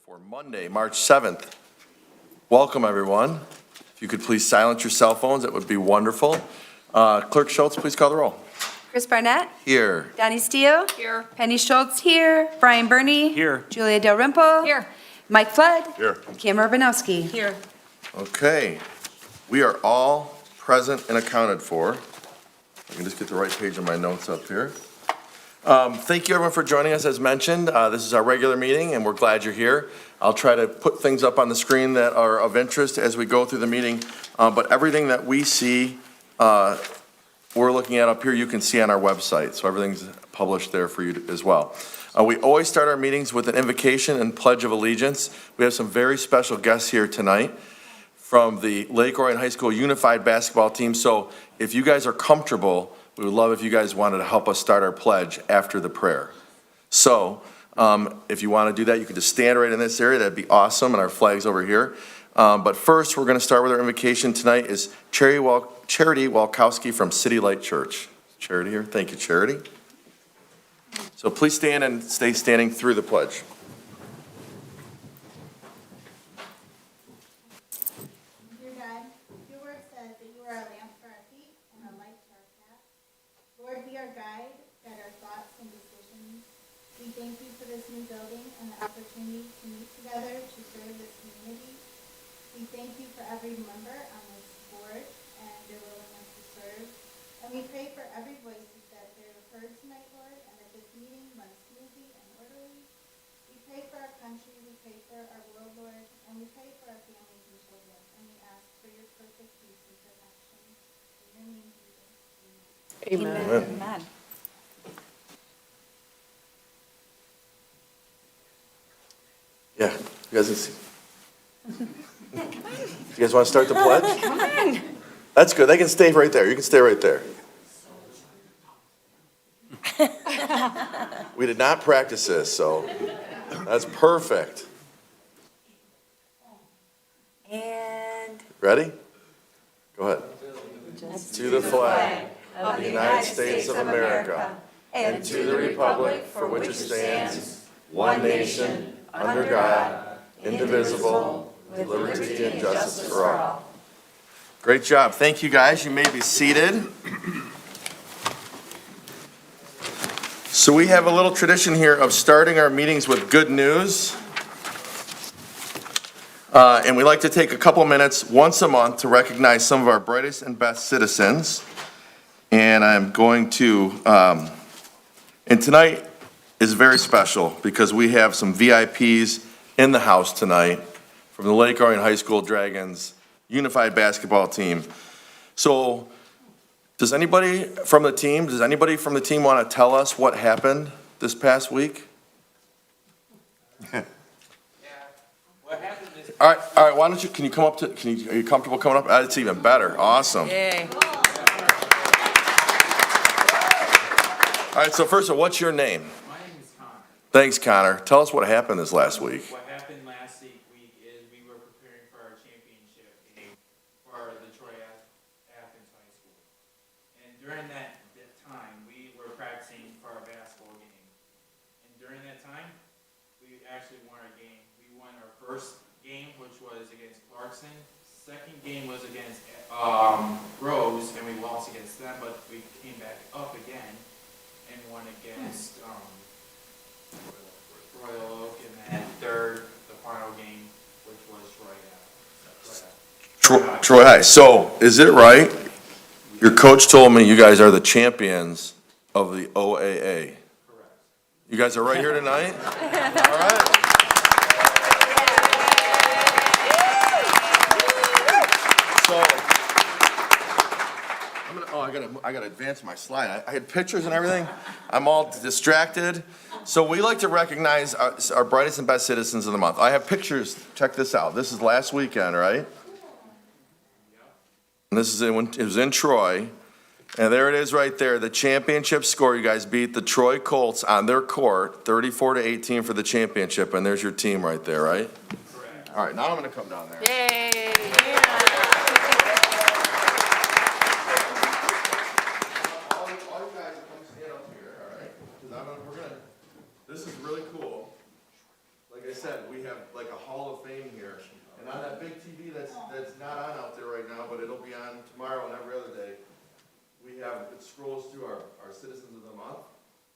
for Monday, March 7th. Welcome, everyone. If you could please silence your cell phones, that would be wonderful. Clerk Schultz, please call the roll. Chris Barnett. Here. Donnie Steele. Here. Penny Schultz here. Brian Burney. Here. Julia Dalrymple. Here. Mike Flood. Here. And Kim Urbanowski. Here. Okay. We are all present and accounted for. I can just get the right page of my notes up here. Thank you, everyone, for joining us. As mentioned, this is our regular meeting, and we're glad you're here. I'll try to put things up on the screen that are of interest as we go through the meeting, but everything that we see, we're looking at up here, you can see on our website, so everything's published there for you as well. We always start our meetings with an invocation and pledge of allegiance. We have some very special guests here tonight from the Lake Orion High School Unified Basketball Team, so if you guys are comfortable, we would love if you guys wanted to help us start our pledge after the prayer. So, if you want to do that, you can just stand right in this area. That'd be awesome, and our flag's over here. But first, we're going to start with our invocation tonight is Charity Walkowski from City Light Church. Charity here. Thank you, Charity. So please stand and stay standing through the pledge. Dear God, your word says that you are a lamp for our feet and a light to our path. Lord, be our guide, guide our thoughts and decisions. We thank you for this new building and the opportunity to meet together to serve this community. We thank you for every member on this board and their willingness to serve. And we pray for every voice that they're heard tonight, Lord, and that this meeting runs smoothly and orderly. We pray for our country, we pray for our world, Lord, and we pray for our families and children. And we ask for your perfect peace and protection. In your name, Jesus. Amen. Amen. Amen. Yeah, you guys can see. You guys want to start the pledge? Come on. That's good. They can stay right there. You can stay right there. We did not practice this, so that's perfect. And Ready? Go ahead. To the flag of the United States of America and to the republic for which it stands, one nation, under God, indivisible, with liberty and justice for all. Great job. Thank you, guys. You may be seated. So we have a little tradition here of starting our meetings with good news. And we like to take a couple minutes once a month to recognize some of our brightest and best citizens. And I'm going to, and tonight is very special because we have some VIPs in the house tonight from the Lake Orion High School Dragons Unified Basketball Team. So does anybody from the team want to tell us what happened this past week? What happened is, All right, why don't you, can you come up to, are you comfortable coming up? That's even better, awesome. yay. All right, so first of all, what's your name? my name is Connor. Thanks, Connor. Tell us what happened this last week. What happened last week is we were preparing for our championship game for the Troy Athens High School. And during that time, we were practicing for our basketball game. And during that time, we actually won our game. We won our first game, which was against Clarkson. Second game was against Rose, and we lost against them, but we came back up again and won against Royal Oak, and then third, the final game, which was Troy High. So, is it right? Your coach told me you guys are the champions of the OAA. Correct. You guys are right here tonight? All right. So, I gotta advance my slide. I had pictures and everything. I'm all distracted. So we like to recognize our brightest and best citizens of the month. I have pictures. Check this out. This is last weekend, right? And this is it was in Troy. And there it is right there. The championship score. You guys beat the Troy Colts on their court, 34-18 for the championship. And there's your team right there, right? Correct. All right, now I'm gonna come down there. Yay. All you guys come stand up here, all right? Because this is really cool. Like I said, we have like to our Citizens of the Month.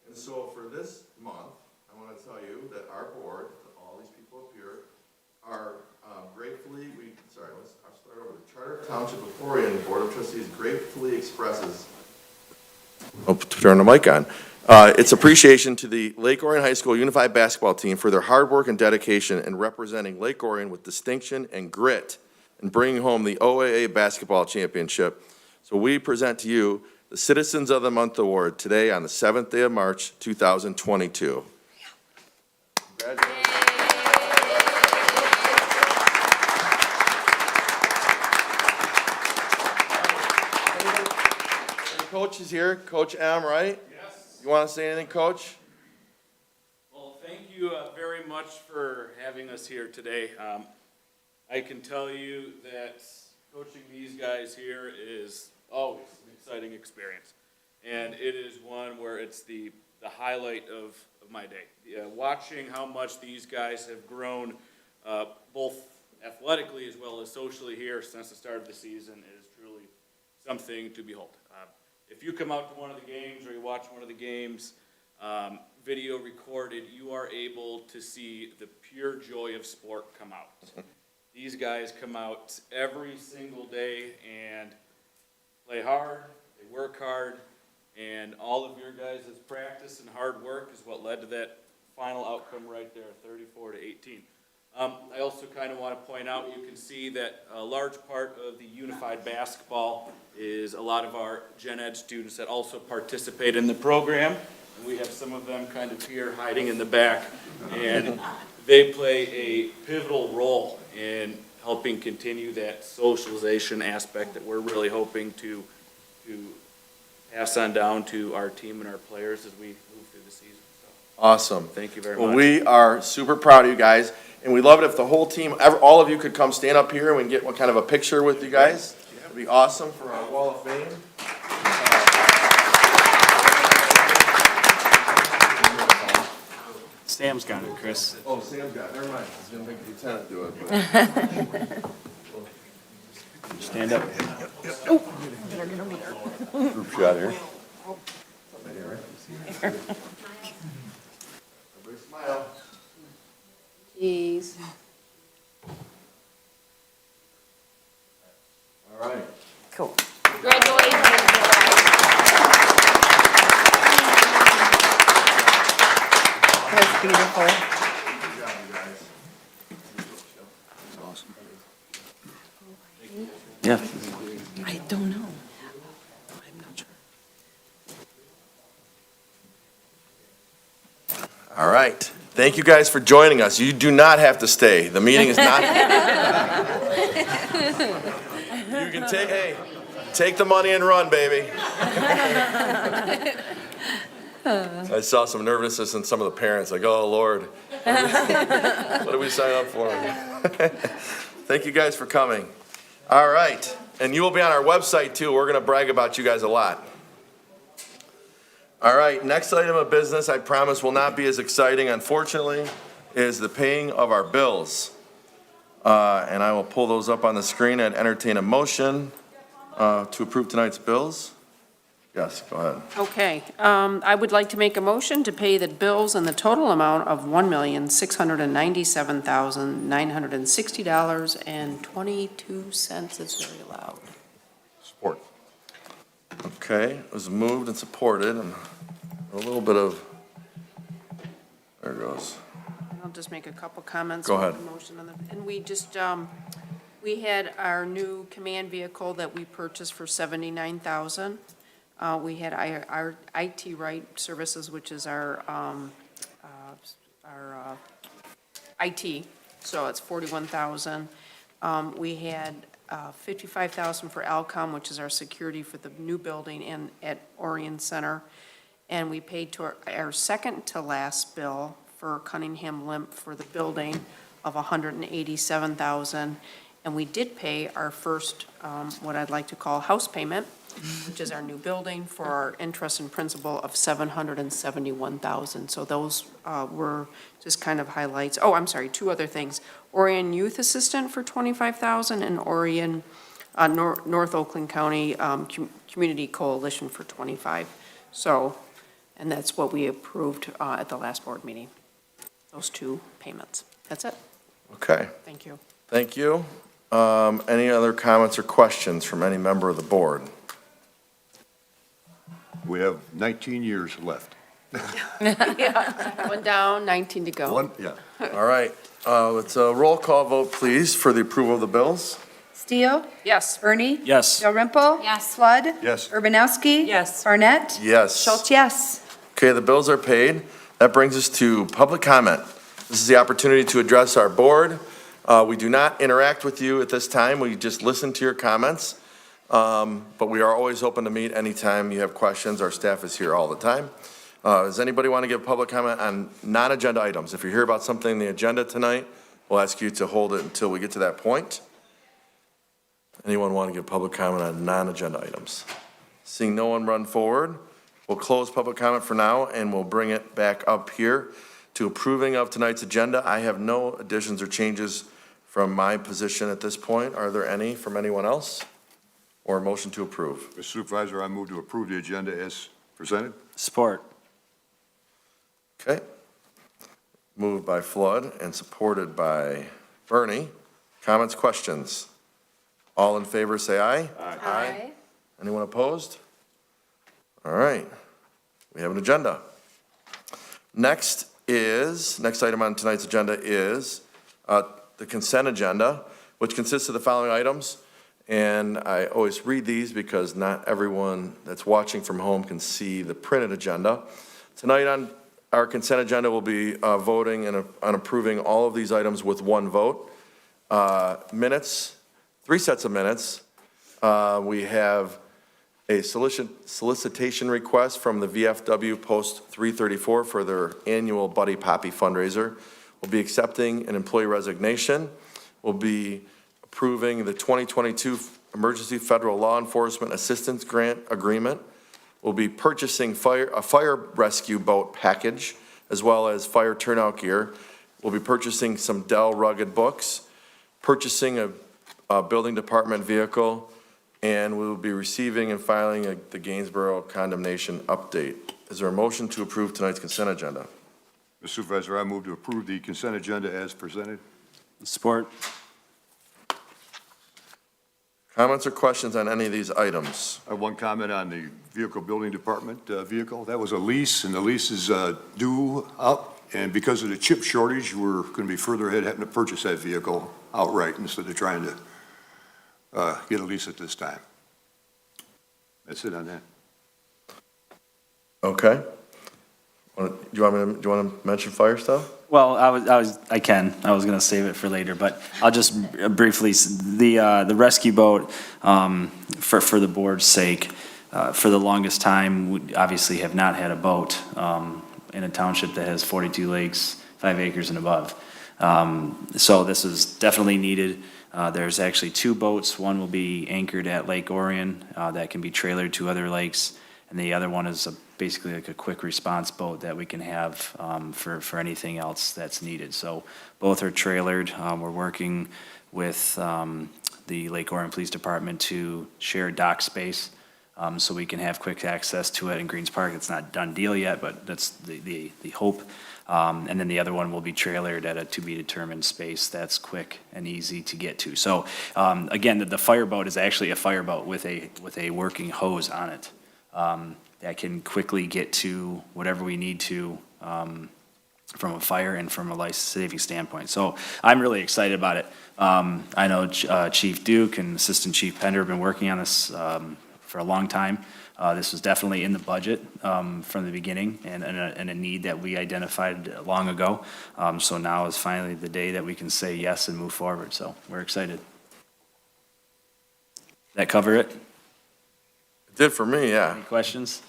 And so for this month, I want to tell you that our board, all these people up here, are gratefully, I'll start over. The Charter Township of Orion Board of Trustees gratefully expresses, turn the mic on, its appreciation to the Lake Orion High School Unified Basketball Team for their hard work and dedication in representing Lake Orion with distinction and grit in bringing home the OAA Basketball Championship. So we present to you the Citizens of the Month Award today on the 7th day of March, 2022. Congratulations. Coach is here, Coach M, right? Yes. You want to say anything, Coach? Well, thank you very much for having us here today. I can tell you that coaching these guys here is always an exciting experience. And it is one where it's the highlight of my day. Watching how much these guys have grown, both athletically as well as socially here since the start of the season is truly something to behold. If you come out to one of the games or you watch one of the games, video recorded, you are able to see the pure joy of sport come out. These guys come out every single day and play hard, they work hard, and all of your guys' practice and hard work is what led to that final outcome right there, 34-18. I also kind of want to point out, you can see that a large part of the unified basketball is a lot of our gen ed students that also participate in the program. And we have some of them kind of here hiding in the back. And they play a pivotal role in helping continue that socialization aspect that we're really hoping to pass on down to our team and our players as we move through the season. So, Awesome. thank you very Well, much. we are super proud of you guys, and we'd love it if the whole team, all of you could come stand up here and we can get one kind of a picture with you guys. It'd be awesome for our Wall of Fame. Sam's got it, Chris. Oh, Sam's got it, never mind. I was gonna make the lieutenant do it, but. Stand up. Group shot here. Everybody smile. Jeez. All right. Cool. That's beautiful. Good job, you guys. Yeah. I don't know. I'm not sure. All right. Thank you guys for joining us. You do not have to stay. The meeting is not. You can take the money and run, baby. I saw some nervousness in some of the parents, like, oh, Lord, what did we sign up for? Thank you guys for coming. All right. And you will be on our website, too. We're going to brag about you guys a lot. All right, next item of business, I promise will not be as exciting, unfortunately, is the paying of our bills. And I will pull those up on the screen and entertain a motion to approve tonight's bills. Yes, go ahead. Okay, I would like to make a motion to pay the bills in the total amount of $1,697,960.22. It's very loud. Support. Okay, it was moved and supported, and a little bit of, there it goes. I'll just make a couple comments. Go on ahead. the motion on the- And we just, we had our new command vehicle that we purchased for $79,000. We had our IT Right Services, which is our IT, so it's $41,000. We had $55,000 for Alcom, which is our security for the new building and at Orion Center. And we paid to our second to last bill for Cunningham Limp for the building of $187,000. And we did pay our first, what I'd like to call house payment, which is our new building, for our interest and principal of $771,000. So those were just kind of highlights. Oh, I'm sorry, two other things. Orion Youth Assistant for $25,000 and Orion North Oakland County Community Coalition for 25. So, and that's what we approved at the last board meeting, those two payments. That's it. Okay, Thank you. thank you. Any other comments or questions from any member of the board? We have 19 years left. One down, 19 to go. One, yeah. All right, let's roll call vote, please, for the approval of the bills. Steele? Yes. Bernie? Yes. Dalrymple? Yes. Flood? Yes. Urbanowski? Yes. Barnett? Yes. Schultz, yes. Okay, the bills are paid. That brings us to public comment. This is the opportunity to address our board. We do not interact with you at this time. We just listen to your comments. But we are always open to meet anytime you have questions. Our staff is here all the time. Does anybody want to give public comment on non-agenda items? If you hear about something in the agenda tonight, we'll ask you to hold it until we get to that point. Anyone want to give public comment on non-agenda items? Seeing no one run forward, we'll close public comment for now, and we'll bring it back up here to approving of tonight's agenda. I have no additions or changes from my position at this point. Are there any from anyone else? Or a motion to approve? Mr. Supervisor, I move to approve the agenda as presented. Support. Okay. Moved by Flood and supported by Bernie. Comments, questions? All in favor, say aye. Aye. Anyone opposed? All right, we have an agenda. Next item on tonight's agenda is the consent agenda, which consists of the following items. And I always read these because not everyone that's watching from home can see the printed agenda. Tonight on our consent agenda, we'll be voting and on approving all of these items with one vote. Minutes, 3 sets of minutes. We have a solicitation request from the VFW Post 334 for their annual Buddy Poppy fundraiser. We'll be accepting an employee resignation. We'll be approving the 2022 Emergency Federal Law Enforcement Assistance Grant Agreement. We'll be purchasing a fire rescue boat package, as well as fire turnout gear. We'll be purchasing some Dell rugged books, purchasing a building department vehicle, and we will be receiving and filing the Gainsborough condemnation update. Is there a motion to approve tonight's consent agenda? Mr. Supervisor, I move to approve the consent agenda as presented. Support. Comments or questions on any of these items? I have one comment on the vehicle building department vehicle. That was a lease, and the lease is due up. And because of the chip shortage, we're going to be further ahead having to purchase that vehicle outright instead of trying to get a lease at this time. That's it on that. Okay. Do you want to mention fire stuff? Well, I was gonna save it for later, but I'll just briefly, the rescue boat, for the board's sake, for the longest time, we obviously have not had a boat, in a township that has 42 lakes, 5 acres and above. So this is definitely needed. There's actually 2 boats. One will be anchored at Lake Orion, that can be trailered to other lakes. And the other one is basically like a quick response boat that we can have for anything else that's needed. So both are trailered. We're working with the Lake Orion Police Department to share dock space so we can have quick access to it in Greens Park. It's not a done deal yet, but that's the hope. And then the other one will be trailered at a to-be-determined space that's quick and easy to get to. So again, the fireboat is actually a fireboat with a working hose on it. That can quickly get to whatever we need to from a fire and from a life-saving standpoint. So I'm really excited about it. I know Chief Duke and Assistant Chief Pender have been working on this for a long time. This was definitely in the budget from the beginning and a need that we identified long ago. So now is finally the day that we can say yes and move forward. So we're excited. That cover it? It did for me, yeah. Any questions?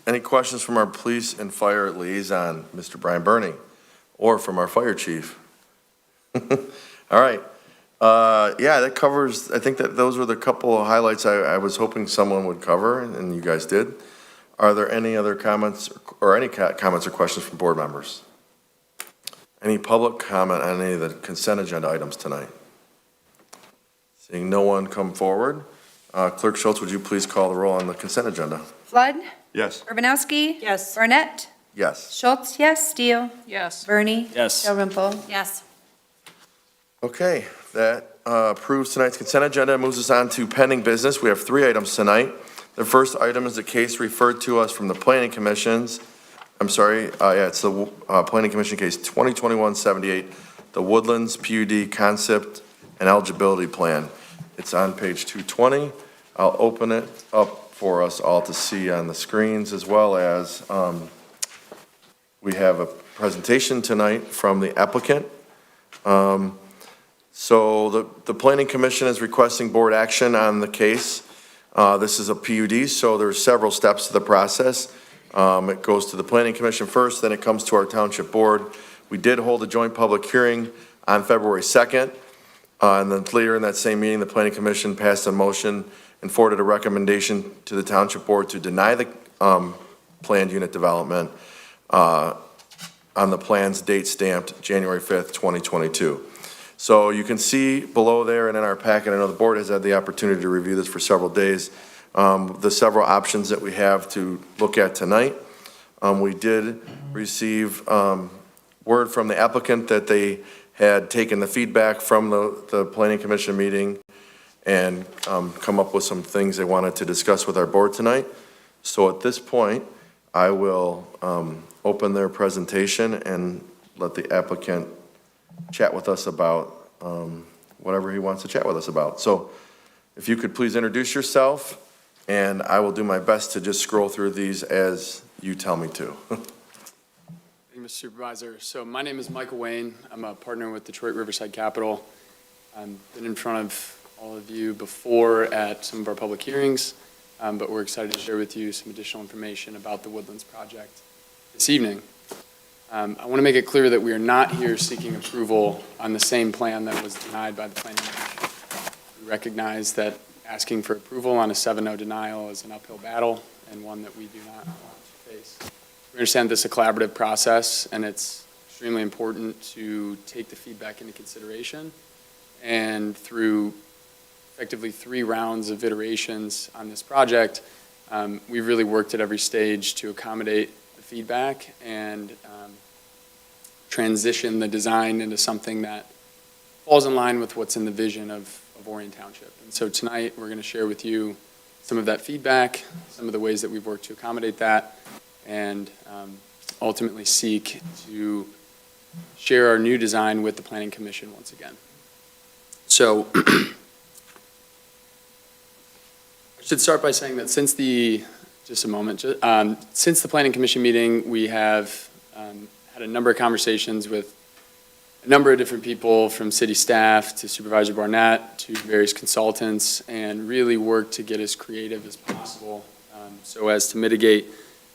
Any questions from our police and fire liaison, Mr. Brian Burney, or from our fire chief? All right. Yeah, that covers, I think that those were the couple of highlights I was hoping someone would cover, and you guys did. Are there any other comments or any comments or questions from board members? Any public comment on any of the consent agenda items tonight? Seeing no one come forward, Clerk Schultz, would you please call the roll on the consent agenda? Flood, Yes. Urbanowski. Yes. Barnett, Yes. Schultz, yes. Steele, Yes. Bernie. Yes. Dalrymple. Yes. Okay, that approves tonight's consent agenda, moves us on to pending business. We have 3 items tonight. The first item is a case referred to us from the Planning Commissions. It's the Planning Commission case 2021-78, the Woodlands PUD Concept and Eligibility Plan. It's on page 220. I'll open it up for us all to see on the screens, as well as we have a presentation tonight from the applicant. So the Planning Commission is requesting board action on the case. This is a PUD, so there's several steps to the process. It goes to the Planning Commission first, then it comes to our Township Board. We did hold a joint public hearing on February 2nd. And then later in that same meeting, the Planning Commission passed a motion and forwarded a recommendation to the Township Board to deny the planned unit development on the plan's date stamped January 5th, 2022. So you can see below there and in our packet, I know the board has had the opportunity to review this for several days, the several options that we have to look at tonight. We did receive word from the applicant that they had taken the feedback from the Planning Commission meeting and come up with some things they wanted to discuss with our board tonight. So at this point, I will open their presentation and let the applicant chat with us about whatever he wants to chat with us about. So if you could please introduce yourself, and I will do my best to just scroll through these as you tell me to. Thank you, Mr. Supervisor. So my name is Michael Wayne. I'm a partner with Detroit Riverside Capital. I've been in front of all of you before at some of our public hearings, but we're excited to share with you some additional information about the Woodlands project this evening. I want to make it clear that we are not here seeking approval on the same plan that was denied by the Planning Commission. We recognize that asking for approval on a 7-0 denial is an uphill battle and one that we do not want to face. We understand this is a collaborative process, and it's extremely important to take the feedback into consideration. And through effectively 3 rounds of iterations on this project, we've really worked at every stage to accommodate the feedback and transition the design into something that falls in line with what's in the vision of Orion Township. And so tonight, we're going to share with you some of that feedback, some of the ways that we've worked to accommodate that, and ultimately seek to share our new design with the Planning Commission once again. So I should start by saying that since the Planning Commission meeting, we have had a number of conversations with a number of different people, from city staff to Supervisor Barnett to various consultants, and really worked to get as creative as possible so as to mitigate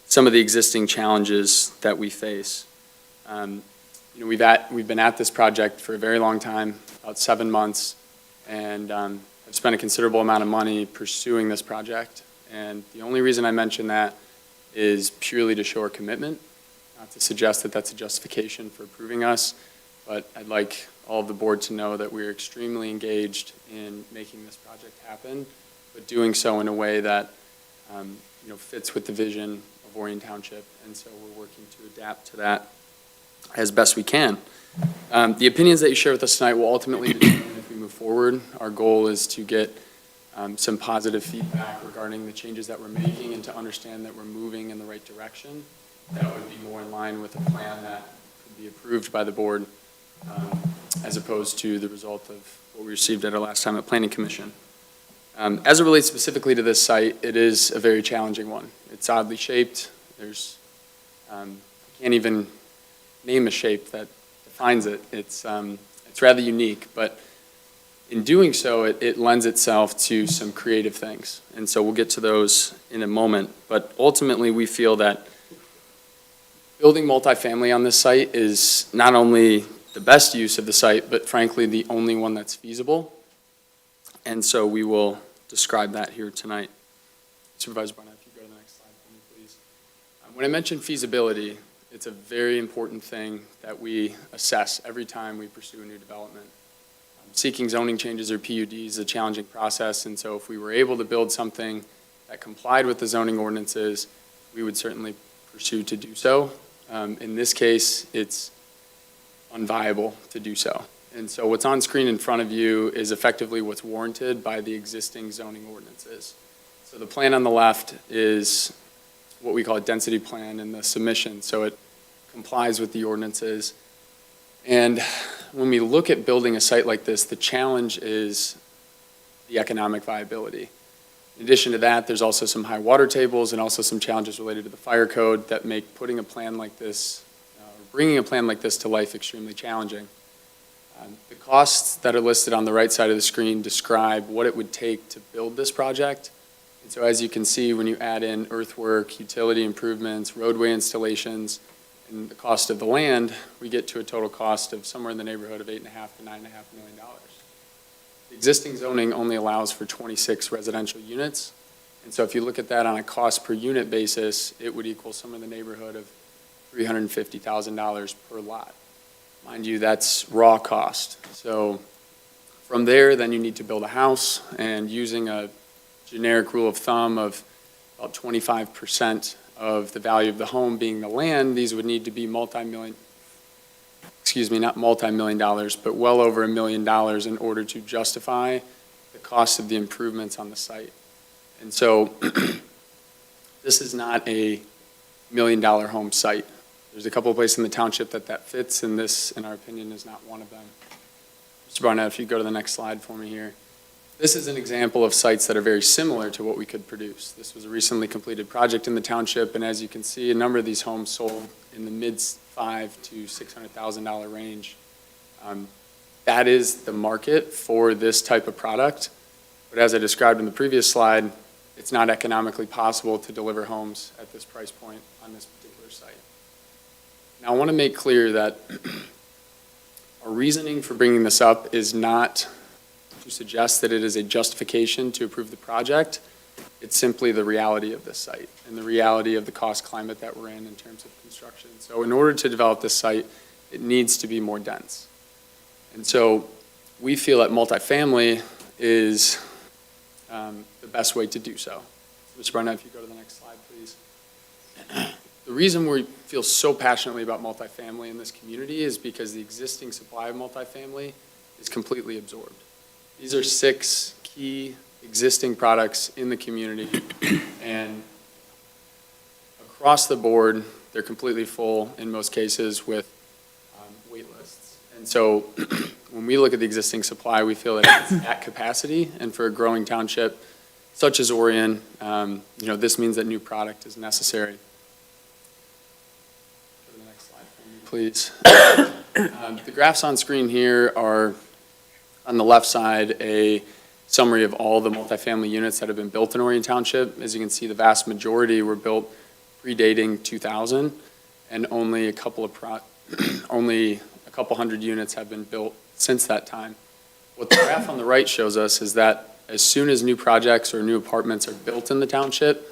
some of the existing challenges that we face. We've been at this project for a very long time, about 7 months, and have spent a considerable amount of money pursuing this project. And the only reason I mention that is purely to show our commitment, not to suggest that that's a justification for approving us, but I'd like all of the board to know that we're extremely engaged in making this project happen, but doing so in a way that fits with the vision of Orion Township, and so we're working to adapt to that as best we can. The opinions that you share with us tonight will ultimately determine if we move forward. Our goal is to get some positive feedback regarding the changes that we're making and to understand that we're moving in the right direction. That would be more in line with a plan that could be approved by the board, as opposed to the result of what we received at our last time at Planning Commission. As it relates specifically to this site, it is a very challenging one. It's oddly shaped. There's, I can't even name a shape that defines it. It's rather unique, but in doing so, it lends itself to some creative things. And so we'll get to those in a moment. But ultimately, we feel that building multifamily on this site is not only the best use of the site, but frankly, the only one that's feasible. And so we will describe that here tonight. Supervisor Barnett, if you go to the next slide for me, please. When I mention feasibility, it's a very important thing that we assess every time we pursue a new development. Seeking zoning changes or PUDs is a challenging process, and so if we were able to build something that complied with the zoning ordinances, we would certainly pursue to do so. In this case, it's unviable to do so. And so what's on screen in front of you is effectively what's warranted by the existing zoning ordinances. So the plan on the left is what we call a density plan in the submission, so it complies with the ordinances. And when we look at building a site like this, the challenge is the economic viability. In addition to that, there's also some high water tables and also some challenges related to the fire code that make putting a plan like this, bringing a plan like this to life extremely challenging. The costs that are listed on the right side of the screen describe what it would take to build this project. And so as you can see, when you add in earthwork, utility improvements, roadway installations, and the cost of the land, we get to a total cost of somewhere in the neighborhood of $8.5 to $9.5 million. The existing zoning only allows for 26 residential units. And so if you look at that on a cost per unit basis, it would equal somewhere in the neighborhood of $350,000 per lot. Mind you, that's raw cost. So from there, then you need to build a house, and using a generic rule of thumb of about 25% of the value of the home being the land, these would need to be not multi-million dollars, but well over $1 million in order to justify the cost of the improvements on the site. And so this is not a $1 million home site. There's a couple of places in the township that fits, and this, in our opinion, is not one of them. Mr. Barnett, if you go to the next slide for me here. This is an example of sites that are very similar to what we could produce. This was a recently completed project in the township, and as you can see, a number of these homes sold in the mid-$500,000 to $600,000 range. That is the market for this type of product, but as I described in the previous slide, it's not economically possible to deliver homes at this price point on this particular site. Now, I want to make clear that our reasoning for bringing this up is not to suggest that it is a justification to approve the project. It's simply the reality of this site and the reality of the cost climate that we're in terms of construction. So in order to develop this site, it needs to be more dense. And so we feel that multifamily is the best way to do so. Mr. Barnett, if you go to the next slide, please. The reason we feel so passionately about multifamily in this community is because the existing supply of multifamily is completely absorbed. These are 6 key existing products in the community, and across the board, they're completely full in most cases with wait lists. And so when we look at the existing supply, we feel that it's at capacity, and for a growing township such as Orion, this means that new product is necessary. Go to the next slide for me, please. The graphs on screen here are, on the left side, a summary of all the multifamily units that have been built in Orion Township. As you can see, the vast majority were built predating 2000, and only a couple hundred units have been built since that time. What the graph on the right shows us is that as soon as new projects or new apartments are built in the township,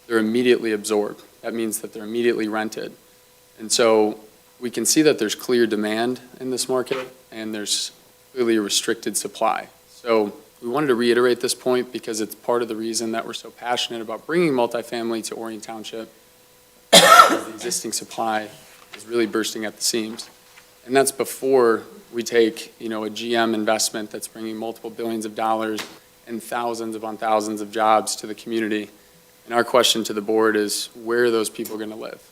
they're immediately absorbed. That means that they're immediately rented. And so we can see that there's clear demand in this market, and there's clearly a restricted supply. So we wanted to reiterate this point because it's part of the reason that we're so passionate about bringing multifamily to Orion Township. The existing supply is really bursting at the seams. And that's before we take, a GM investment that's bringing multiple billions of dollars and thousands upon thousands of jobs to the community. And our question to the board is, where are those people going to live?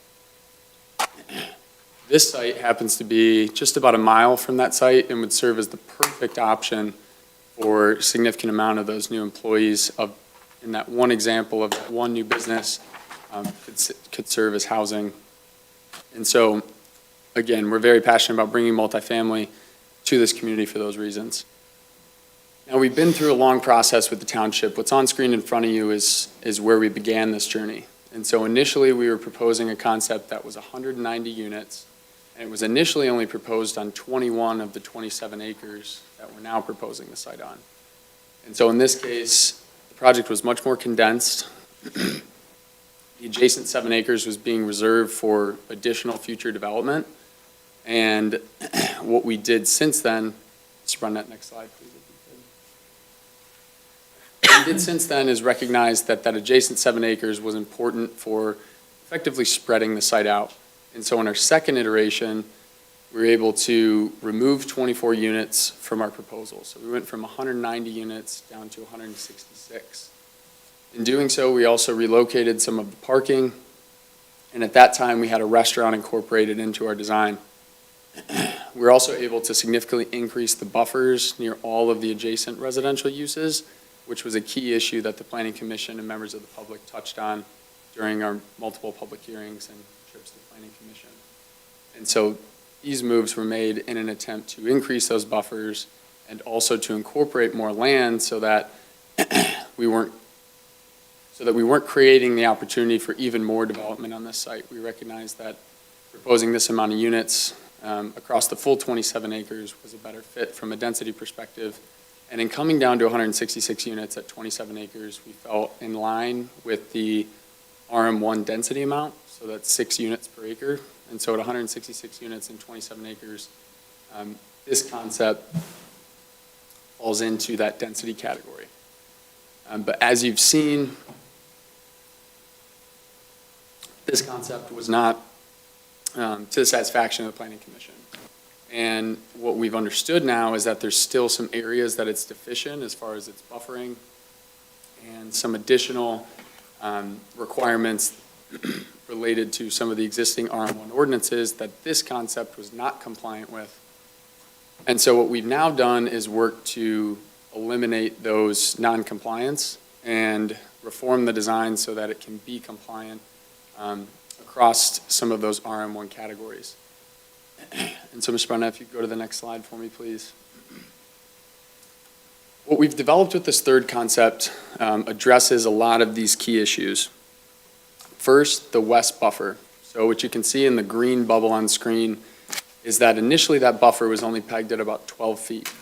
This site happens to be just about a mile from that site and would serve as the perfect option for a significant amount of those new employees in that one example of that one new business could serve as housing. And so, again, we're very passionate about bringing multifamily to this community for those reasons. Now, we've been through a long process with the township. What's on screen in front of you is where we began this journey. And so initially, we were proposing a concept that was 190 units, and it was initially only proposed on 21 of the 27 acres that we're now proposing the site on. And so in this case, the project was much more condensed. The adjacent 7 acres was being reserved for additional future development. And what we did since then is Mr. Barnett, next slide, please. What we did since then is recognize that that adjacent 7 acres was important for effectively spreading the site out. And so in our second iteration, we were able to remove 24 units from our proposal. So we went from 190 units down to 166. In doing so, we also relocated some of the parking, and at that time, we had a restaurant incorporated into our design. We were also able to significantly increase the buffers near all of the adjacent residential uses, which was a key issue that the Planning Commission and members of the public touched on during our multiple public hearings and trips to the Planning Commission. And so these moves were made in an attempt to increase those buffers and also to incorporate more land so that we weren't creating the opportunity for even more development on this site. We recognized that proposing this amount of units across the full 27 acres was a better fit from a density perspective. And in coming down to 166 units at 27 acres, we felt in line with the RM1 density amount, so that's 6 units per acre. And so at 166 units and 27 acres, this concept falls into that density category. But as you've seen, this concept was not to the satisfaction of the Planning Commission. And what we've understood now is that there's still some areas that it's deficient as far as its buffering and some additional requirements related to some of the existing RM1 ordinances that this concept was not compliant with. And so what we've now done is work to eliminate those non-compliance and reform the design so that it can be compliant across some of those RM1 categories. And so, Mr. Barnett, if you could go to the next slide for me, please. What we've developed with this third concept addresses a lot of these key issues. First, the west buffer. So what you can see in the green bubble on screen is that initially that buffer was only pegged at about 12 feet.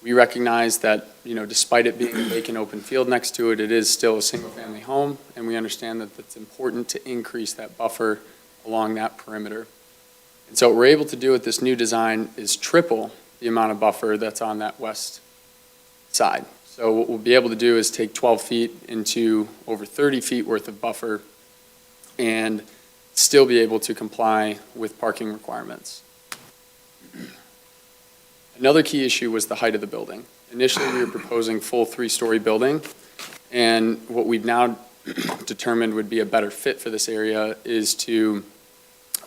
We recognize that, despite it being a vacant open field next to it, it is still a single-family home, and we understand that it's important to increase that buffer along that perimeter. And so what we're able to do with this new design is triple the amount of buffer that's on that west side. So what we'll be able to do is take 12 feet into over 30 feet worth of buffer and still be able to comply with parking requirements. Another key issue was the height of the building. Initially, we were proposing full 3-story building, and what we've now determined would be a better fit for this area is to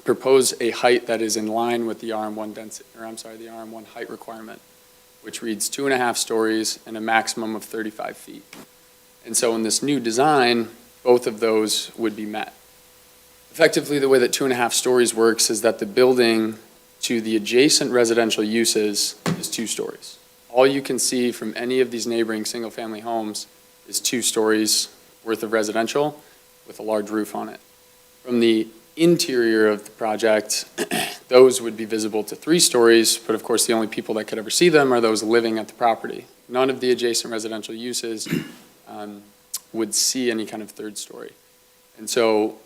propose a height that is in line with the RM1 density, the RM1 height requirement, which reads 2.5 stories and a maximum of 35 feet. And so in this new design, both of those would be met. Effectively, the way that 2.5 stories works is that the building to the adjacent residential uses is 2 stories. All you can see from any of these neighboring single-family homes is 2 stories worth of residential with a large roof on it. From the interior of the project, those would be visible to 3 stories, but of course the only people that could ever see them are those living at the property. None of the adjacent residential uses would see any kind of 3rd story. And so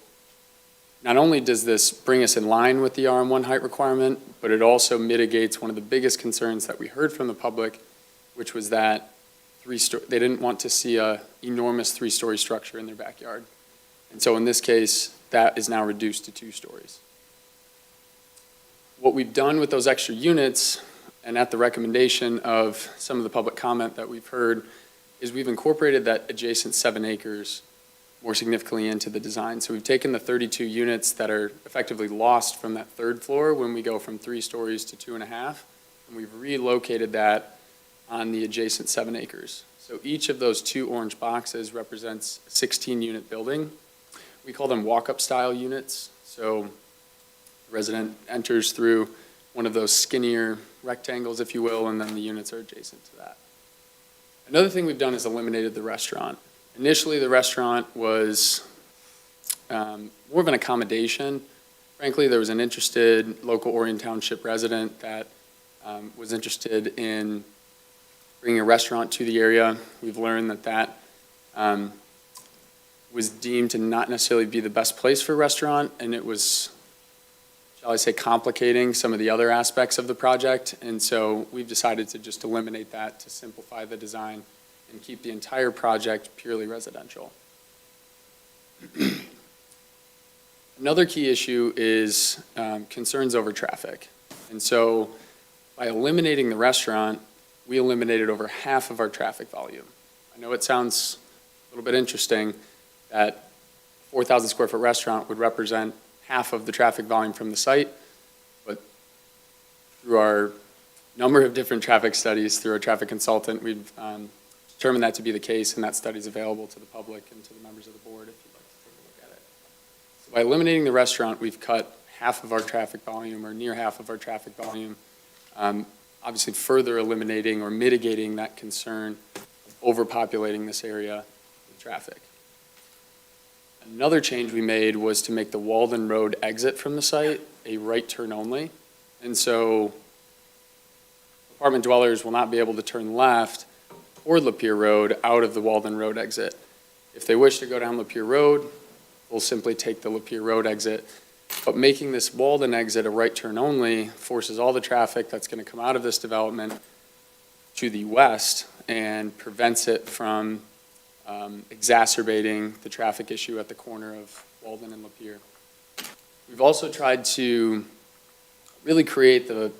not only does this bring us in line with the RM1 height requirement, but it also mitigates one of the biggest concerns that we heard from the public, which was that they didn't want to see an enormous 3-story structure in their backyard. And so in this case, that is now reduced to 2 stories. What we've done with those extra units, and at the recommendation of some of the public comment that we've heard, is we've incorporated that adjacent 7 acres more significantly into the design. So we've taken the 32 units that are effectively lost from that 3rd floor when we go from 3 stories to 2.5, and we've relocated that on the adjacent 7 acres. So each of those 2 orange boxes represents a 16-unit building. We call them walk-up style units. So the resident enters through one of those skinnier rectangles, if you will, and then the units are adjacent to that. Another thing we've done is eliminated the restaurant. Initially, the restaurant was more of an accommodation. Frankly, there was an interested local Orion Township resident that was interested in bringing a restaurant to the area. We've learned that was deemed to not necessarily be the best place for a restaurant, and it was shall I say, complicating some of the other aspects of the project. And so we've decided to just eliminate that to simplify the design and keep the entire project purely residential. Another key issue is concerns over traffic. And so by eliminating the restaurant, we eliminated over half of our traffic volume. I know it sounds a little bit interesting that a 4,000 square foot restaurant would represent half of the traffic volume from the site, but through our number of different traffic studies, through our traffic consultant, we've determined that to be the case, and that study is available to the public and to the members of the board if you'd like to take a look at it. So by eliminating the restaurant, we've cut half of our traffic volume, or near half of our traffic volume, obviously further eliminating or mitigating that concern of overpopulating this area with traffic. Another change we made was to make the Walden Road exit from the site a right turn only. And so apartment dwellers will not be able to turn left toward Lapeer Road out of the Walden Road exit. If they wish to go down Lapeer Road, we'll simply take the Lapeer Road exit. But making this Walden exit a right turn only forces all the traffic that's going to come out of this development to the west and prevents it from exacerbating the traffic issue at the corner of Walden and Lapeer. We've also tried to really create the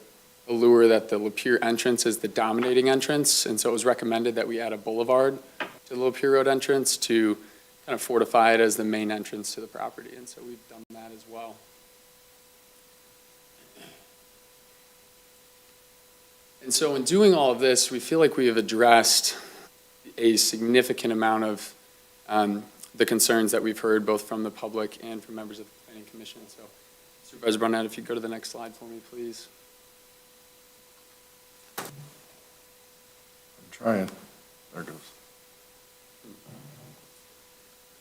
allure that the Lapeer entrance is the dominating entrance, and so it was recommended that we add a boulevard to the Lapeer Road entrance to kind of fortify it as the main entrance to the property, and so we've done that as well. And so in doing all of this, we feel like we have addressed a significant amount of the concerns that we've heard both from the public and from members of the Planning Commission. So Supervisor Barnett, if you go to the next slide for me, please. I'm trying. There it goes.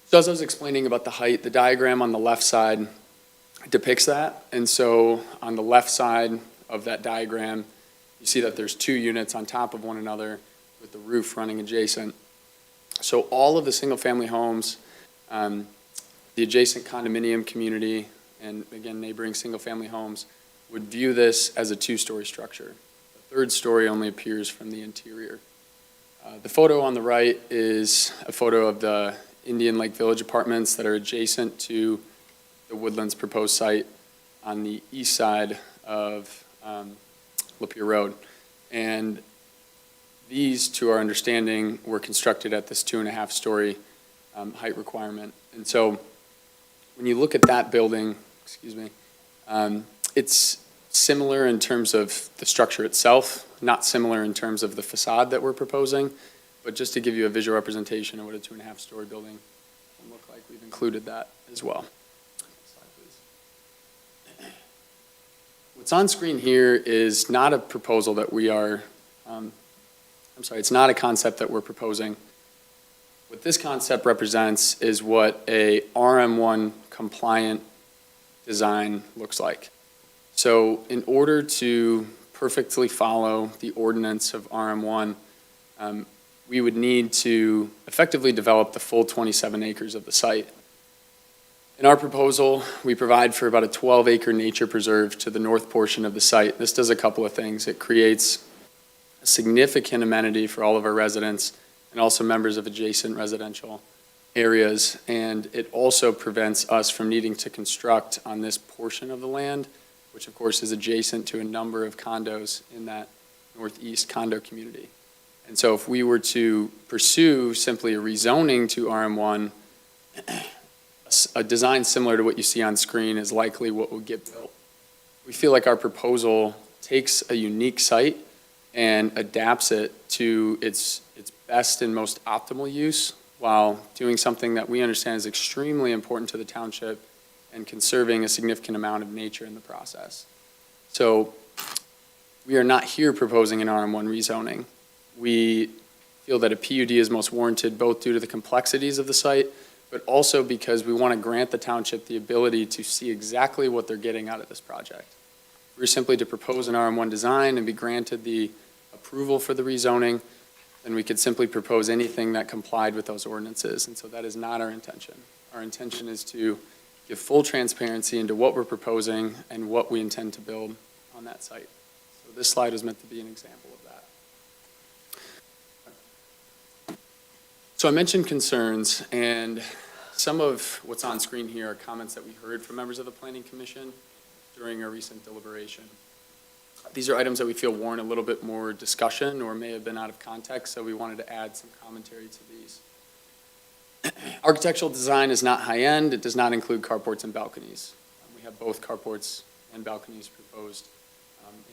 So as I was explaining about the height, the diagram on the left side depicts that. And so on the left side of that diagram, you see that there's two units on top of one another with the roof running adjacent. So all of the single-family homes, the adjacent condominium community, and again, neighboring single-family homes, would view this as a two-story structure. The third story only appears from the interior. The photo on the right is a photo of the Indian Lake Village apartments that are adjacent to the Woodlands proposed site on the east side of Lapeer Road. And these, to our understanding, were constructed at this 2.5-story height requirement. And so when you look at that building, it's similar in terms of the structure itself, not similar in terms of the facade that we're proposing, but just to give you a visual representation of what a 2.5-story building will look like, we've included that as well. Next slide, please. What's on screen here is not a proposal that we are, it's not a concept that we're proposing. What this concept represents is what a Rm1 compliant design looks like. So in order to perfectly follow the ordinance of Rm1, we would need to effectively develop the full 27 acres of the site. In our proposal, we provide for about a 12-acre nature preserve to the north portion of the site. This does a couple of things. It creates a significant amenity for all of our residents and also members of adjacent residential areas, and it also prevents us from needing to construct on this portion of the land, which of course is adjacent to a number of condos in that northeast condo community. And so if we were to pursue simply a rezoning to RM1, a design similar to what you see on screen is likely what would get built. We feel like our proposal takes a unique site and adapts it to its best and most optimal use while doing something that we understand is extremely important to the township and conserving a significant amount of nature in the process. So we are not here proposing an RM1 rezoning. We feel that a PUD is most warranted both due to the complexities of the site, but also because we want to grant the township the ability to see exactly what they're getting out of this project. We're simply to propose an RM1 design and be granted the approval for the rezoning, then we could simply propose anything that complied with those ordinances, and so that is not our intention. Our intention is to give full transparency into what we're proposing and what we intend to build on that site. So this slide is meant to be an example of that. So I mentioned concerns, and some of what's on screen here are comments that we heard from members of the Planning Commission during our recent deliberation. These are items that we feel warrant a little bit more discussion or may have been out of context, so we wanted to add some commentary to these. Architectural design is not high-end. It does not include carports and balconies. We have both carports and balconies proposed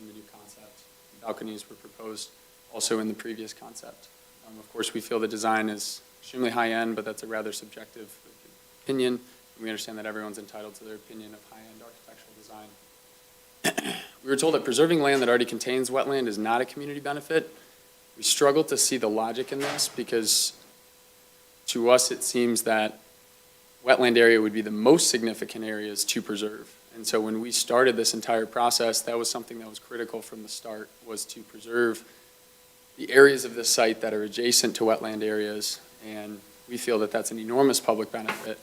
in the new concept. Balconies were proposed also in the previous concept. Of course, we feel the design is extremely high-end, but that's a rather subjective opinion. We understand that everyone's entitled to their opinion of high-end architectural design. We were told that preserving land that already contains wetland is not a community benefit. We struggle to see the logic in this because to us it seems that wetland area would be the most significant areas to preserve. And so when we started this entire process, that was something that was critical from the start, was to preserve the areas of this site that are adjacent to wetland areas. And we feel that that's an enormous public benefit,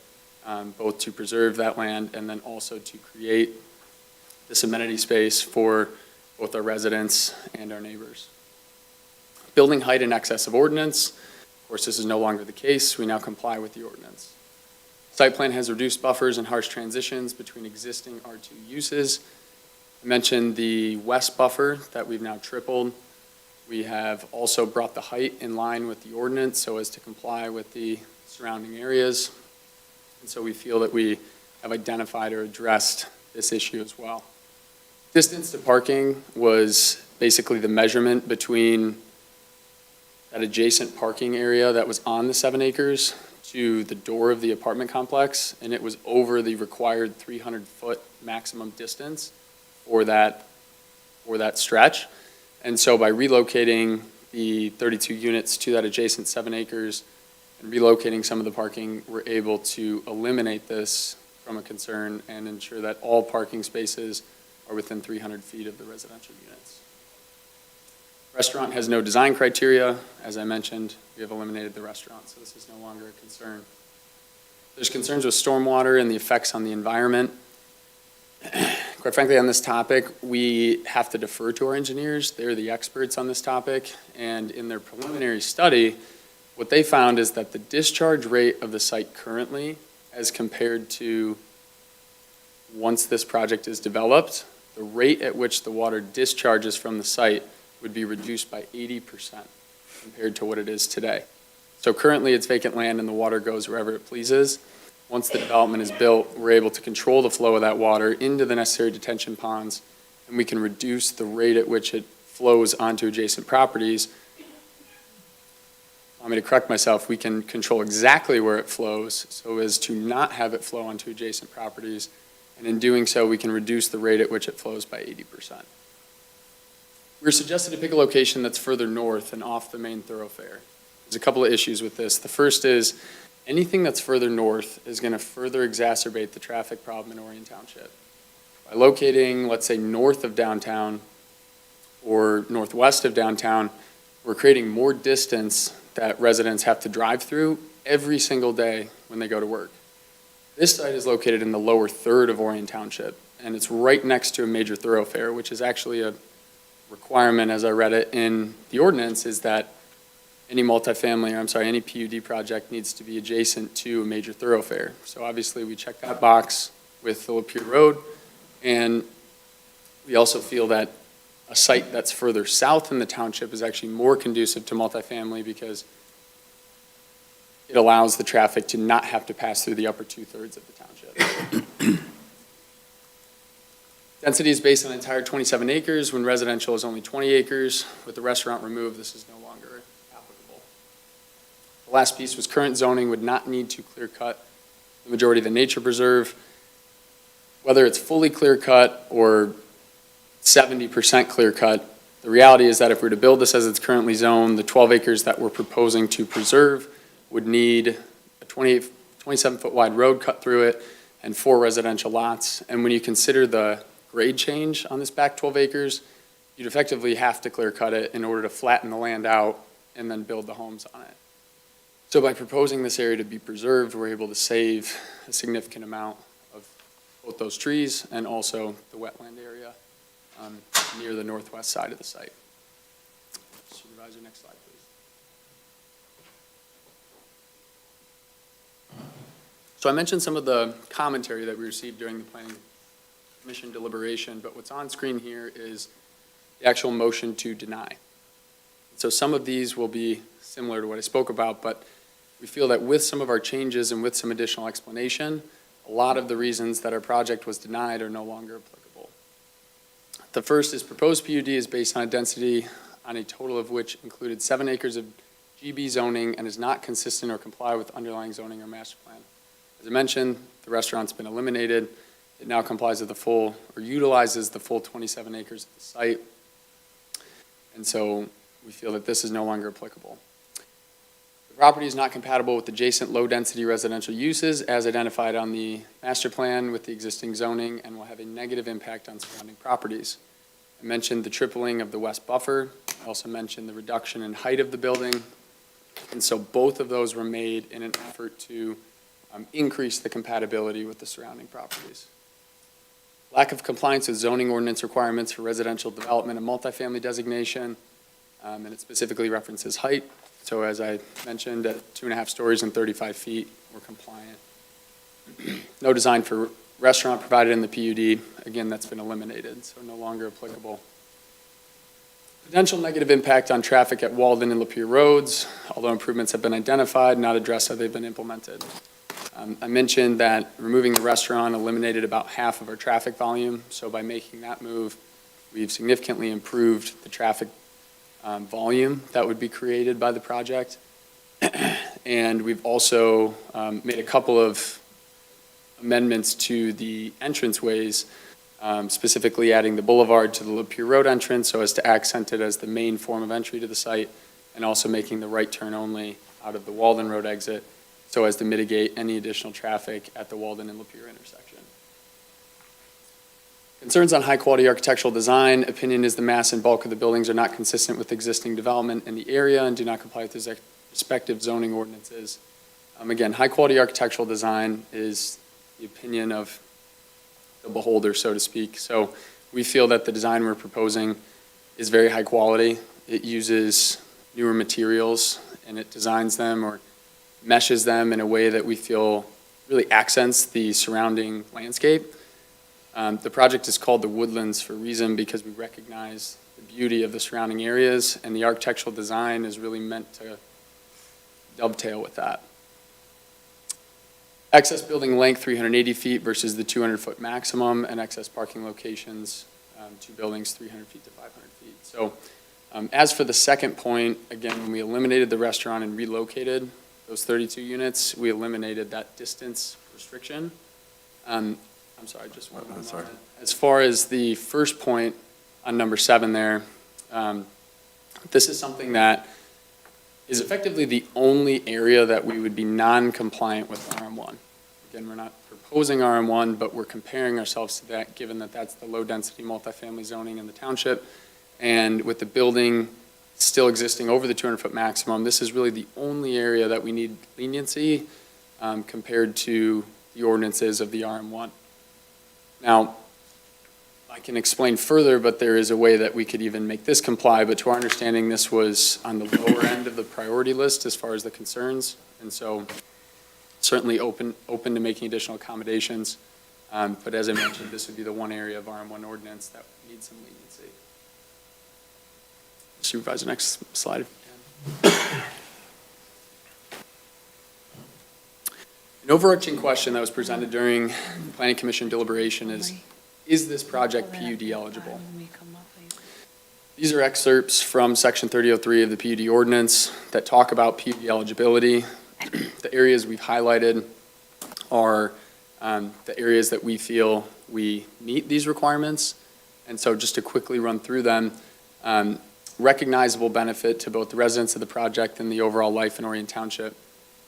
both to preserve that land and then also to create this amenity space for both our residents and our neighbors. Building height in excess of ordinance. Of course, this is no longer the case. We now comply with the ordinance. Site plan has reduced buffers and harsh transitions between existing R2 uses. I mentioned the west buffer that we've now tripled. We have also brought the height in line with the ordinance so as to comply with the surrounding areas. And so we feel that we have identified or addressed this issue as well. Distance to parking was basically the measurement between that adjacent parking area that was on the 7 acres to the door of the apartment complex, and it was over the required 300-foot maximum distance for that stretch. And so by relocating the 32 units to that adjacent 7 acres and relocating some of the parking, we're able to eliminate this from a concern and ensure that all parking spaces are within 300 feet of the residential units. Restaurant has no design criteria. As I mentioned, we have eliminated the restaurant, so this is no longer a concern. There's concerns with stormwater and the effects on the environment. Quite frankly, on this topic, we have to defer to our engineers. They're the experts on this topic, and in their preliminary study, what they found is that the discharge rate of the site currently, as compared to once this project is developed, the rate at which the water discharges from the site would be reduced by 80% compared to what it is today. So currently it's vacant land and the water goes wherever it pleases. Once the development is built, we're able to control the flow of that water into the necessary detention ponds, and we can reduce the rate at which it flows onto adjacent properties. Allow me to correct myself, we can control exactly where it flows so as to not have it flow onto adjacent properties, and in doing so, we can reduce the rate at which it flows by 80%. We're suggested to pick a location that's further north and off the main thoroughfare. There's a couple of issues with this. The first is anything that's further north is going to further exacerbate the traffic problem in Orion Township. By locating, let's say, north of downtown or northwest of downtown, we're creating more distance that residents have to drive through every single day when they go to work. This site is located in the lower third of Orion Township, and it's right next to a major thoroughfare, which is actually a requirement, as I read it in the ordinance, is that any any PUD project needs to be adjacent to a major thoroughfare. So obviously we check that box with the Lapeer Road, and we also feel that a site that's further south in the township is actually more conducive to multifamily because it allows the traffic to not have to pass through the upper 2/3 of the township. Density is based on the entire 27 acres when residential is only 20 acres. With the restaurant removed, this is no longer applicable. The last piece was current zoning would not need to clear cut the majority of the nature preserve. Whether it's fully clear cut or 70% clear cut, the reality is that if we were to build this as it's currently zoned, the 12 acres that we're proposing to preserve would need a 27-foot wide road cut through it and 4 residential lots. And when you consider the grade change on this back 12 acres, you'd effectively have to clear cut it in order to flatten the land out and then build the homes on it. So by proposing this area to be preserved, we're able to save a significant amount of both those trees and also the wetland area near the northwest side of the site. Supervisor, next slide, please. So I mentioned some of the commentary that we received during the Planning Commission deliberation, but what's on screen here is the actual motion to deny. So some of these will be similar to what I spoke about, but we feel that with some of our changes and with some additional explanation, a lot of the reasons that our project was denied are no longer applicable. The first is proposed PUD is based on a density on a total of which included 7 acres of GB zoning and is not consistent or comply with underlying zoning or master plan. As I mentioned, the restaurant's been eliminated. It now complies with the full, or utilizes the full 27 acres of the site. And so we feel that this is no longer applicable. The property is not compatible with adjacent low-density residential uses as identified on the master plan with the existing zoning and will have a negative impact on surrounding properties. I mentioned the tripling of the west buffer. I also mentioned the reduction in height of the building. And so both of those were made in an effort to increase the compatibility with the surrounding properties. Lack of compliance with zoning ordinance requirements for residential development and multifamily designation, and it specifically references height. So as I mentioned, at 2.5 stories and 35 feet, we're compliant. No design for restaurant provided in the PUD. Again, that's been eliminated, so no longer applicable. Potential negative impact on traffic at Walden and Lapeer roads, although improvements have been identified, not addressed how they've been implemented. I mentioned that removing the restaurant eliminated about half of our traffic volume, so by making that move, we've significantly improved the traffic volume that would be created by the project. And we've also made a couple of amendments to the entranceways, specifically adding the boulevard to the Lapeer Road entrance so as to accent it as the main form of entry to the site, and also making the right turn only out of the Walden Road exit so as to mitigate any additional traffic at the Walden and Lapeer intersection. Concerns on high-quality architectural design. Opinion is the mass and bulk of the buildings are not consistent with existing development in the area and do not comply with the respective zoning ordinances. Again, high-quality architectural design is the opinion of the beholder, so to speak. So we feel that the design we're proposing is very high quality. It uses newer materials and it designs them or meshes them in a way that we feel really accents the surrounding landscape. The project is called the Woodlands for a reason because we recognize the beauty of the surrounding areas, and the architectural design is really meant to dovetail with that. Excess building length, 380 feet versus the 200-foot maximum, and excess parking locations, 2 buildings, 300 feet to 500 feet. So as for the second point, again, when we eliminated the restaurant and relocated those 32 units, we eliminated that distance restriction. I'm sorry, just one more moment. As far as the first point on number 7 there, this is something that is effectively the only area that we would be non-compliant with RM1. Again, we're not proposing RM1, but we're comparing ourselves to that, given that that's the low-density multifamily zoning in the township. And with the building still existing over the 200-foot maximum, this is really the only area that we need leniency compared to the ordinances of the RM1. Now, I can explain further, but there is a way that we could even make this comply, but to our understanding, this was on the lower end of the priority list as far as the concerns, and so certainly open to making additional accommodations, but as I mentioned, this would be the one area of RM1 ordinance that needs some leniency. Supervisor, next slide. An overarching question that was presented during Planning Commission deliberation is this project PUD eligible? These are excerpts from Section 3003 of the PUD ordinance that talk about PUD eligibility. The areas we've highlighted are the areas that we feel we meet these requirements. And so just to quickly run through them, recognizable benefit to both the residents of the project and the overall life in Orion Township.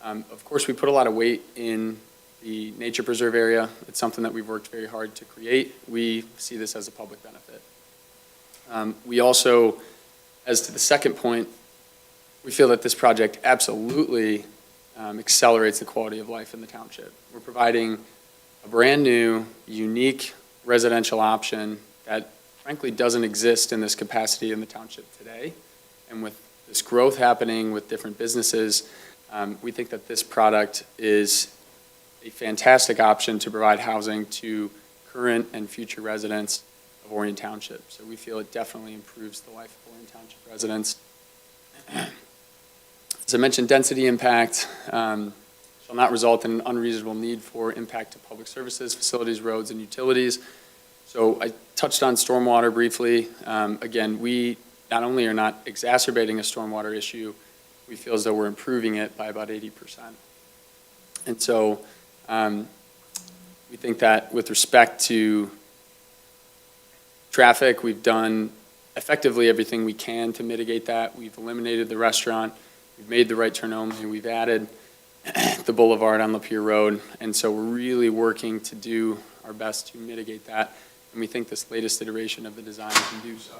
Of course, we put a lot of weight in the nature preserve area. It's something that we've worked very hard to create. We see this as a public benefit. We also, as to the second point, we feel that this project absolutely accelerates the quality of life in the township. We're providing a brand-new, unique residential option that frankly doesn't exist in this capacity in the township today. And with this growth happening with different businesses, we think that this product is a fantastic option to provide housing to current and future residents of Orion Township. So we feel it definitely improves the life of Orion Township residents. As I mentioned, density impact shall not result in an unreasonable need for impact to public services, facilities, roads, and utilities. So I touched on stormwater briefly. Again, we not only are not exacerbating a stormwater issue, we feel as though we're improving it by about 80%. And so we think that with respect to traffic, we've done effectively everything we can to mitigate that. We've eliminated the restaurant, we've made the right turn only, we've added the boulevard on Lapeer Road, and so we're really working to do our best to mitigate that, and we think this latest iteration of the design can do so.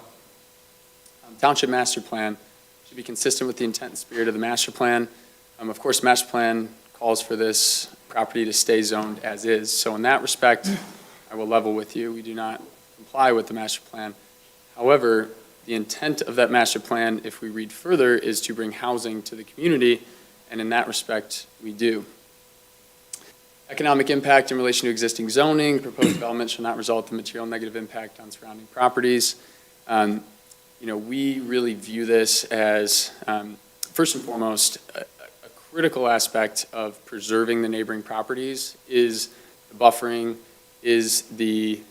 Township master plan should be consistent with the intent and spirit of the master plan. Of course, master plan calls for this property to stay zoned as is, so in that respect, I will level with you. We do not comply with the master plan. However, the intent of that master plan, if we read further, is to bring housing to the community, and in that respect, we do. Economic impact in relation to existing zoning, proposed development shall not result in material negative impact on surrounding properties. We really view this as, first and foremost, a critical aspect of preserving the neighboring properties is the buffering, is the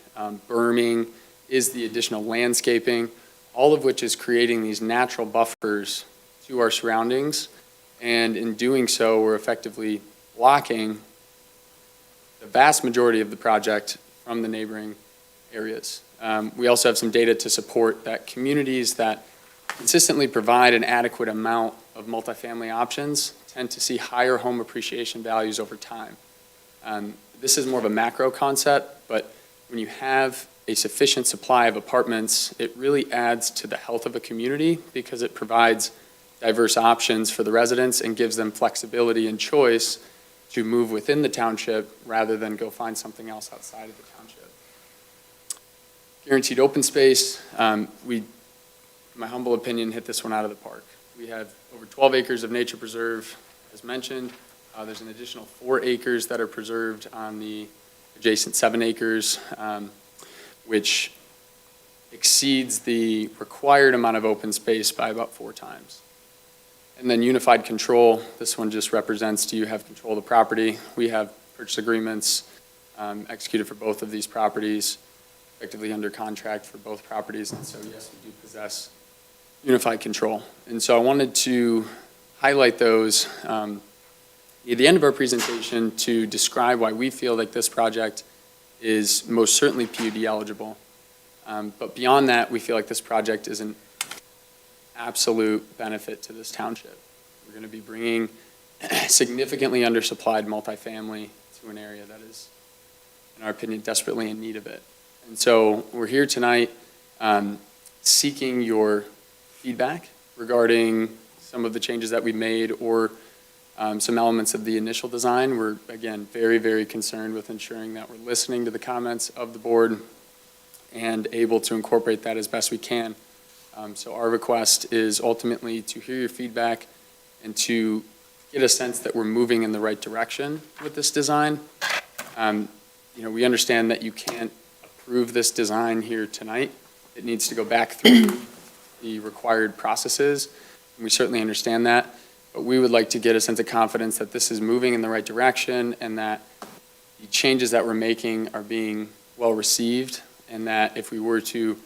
berming, is the additional landscaping, all of which is creating these natural buffers to our surroundings. And in doing so, we're effectively blocking the vast majority of the project from the neighboring areas. We also have some data to support that communities that consistently provide an adequate amount of multifamily options tend to see higher home appreciation values over time. This is more of a macro concept, but when you have a sufficient supply of apartments, it really adds to the health of a community because it provides diverse options for the residents and gives them flexibility and choice to move within the township rather than go find something else outside of the township. Guaranteed open space, we, in my humble opinion, hit this one out of the park. We have over 12 acres of nature preserve, as mentioned. There's an additional 4 acres that are preserved on the adjacent 7 acres, which exceeds the required amount of open space by about 4 times. And then unified control, this one just represents, do you have control of the property? We have purchase agreements executed for both of these properties, effectively under contract for both properties, and so yes, we do possess unified control. And so I wanted to highlight those at the end of our presentation to describe why we feel like this project is most certainly PUD eligible. But beyond that, we feel like this project is an absolute benefit to this township. We're going to be bringing significantly undersupplied multifamily to an area that is, in our opinion, desperately in need of it. And so we're here tonight seeking your feedback regarding some of the changes that we made or some elements of the initial design. We're, again, very, very concerned with ensuring that we're listening to the comments of the board and able to incorporate that as best we can. So our request is ultimately to hear your feedback and to get a sense that we're moving in the right direction with this design. We understand that you can't approve this design here tonight. It needs to go back through the required processes, and we certainly understand that. But we would like to get a sense of confidence that this is moving in the right direction and that the changes that we're making are being well received, and that if we were to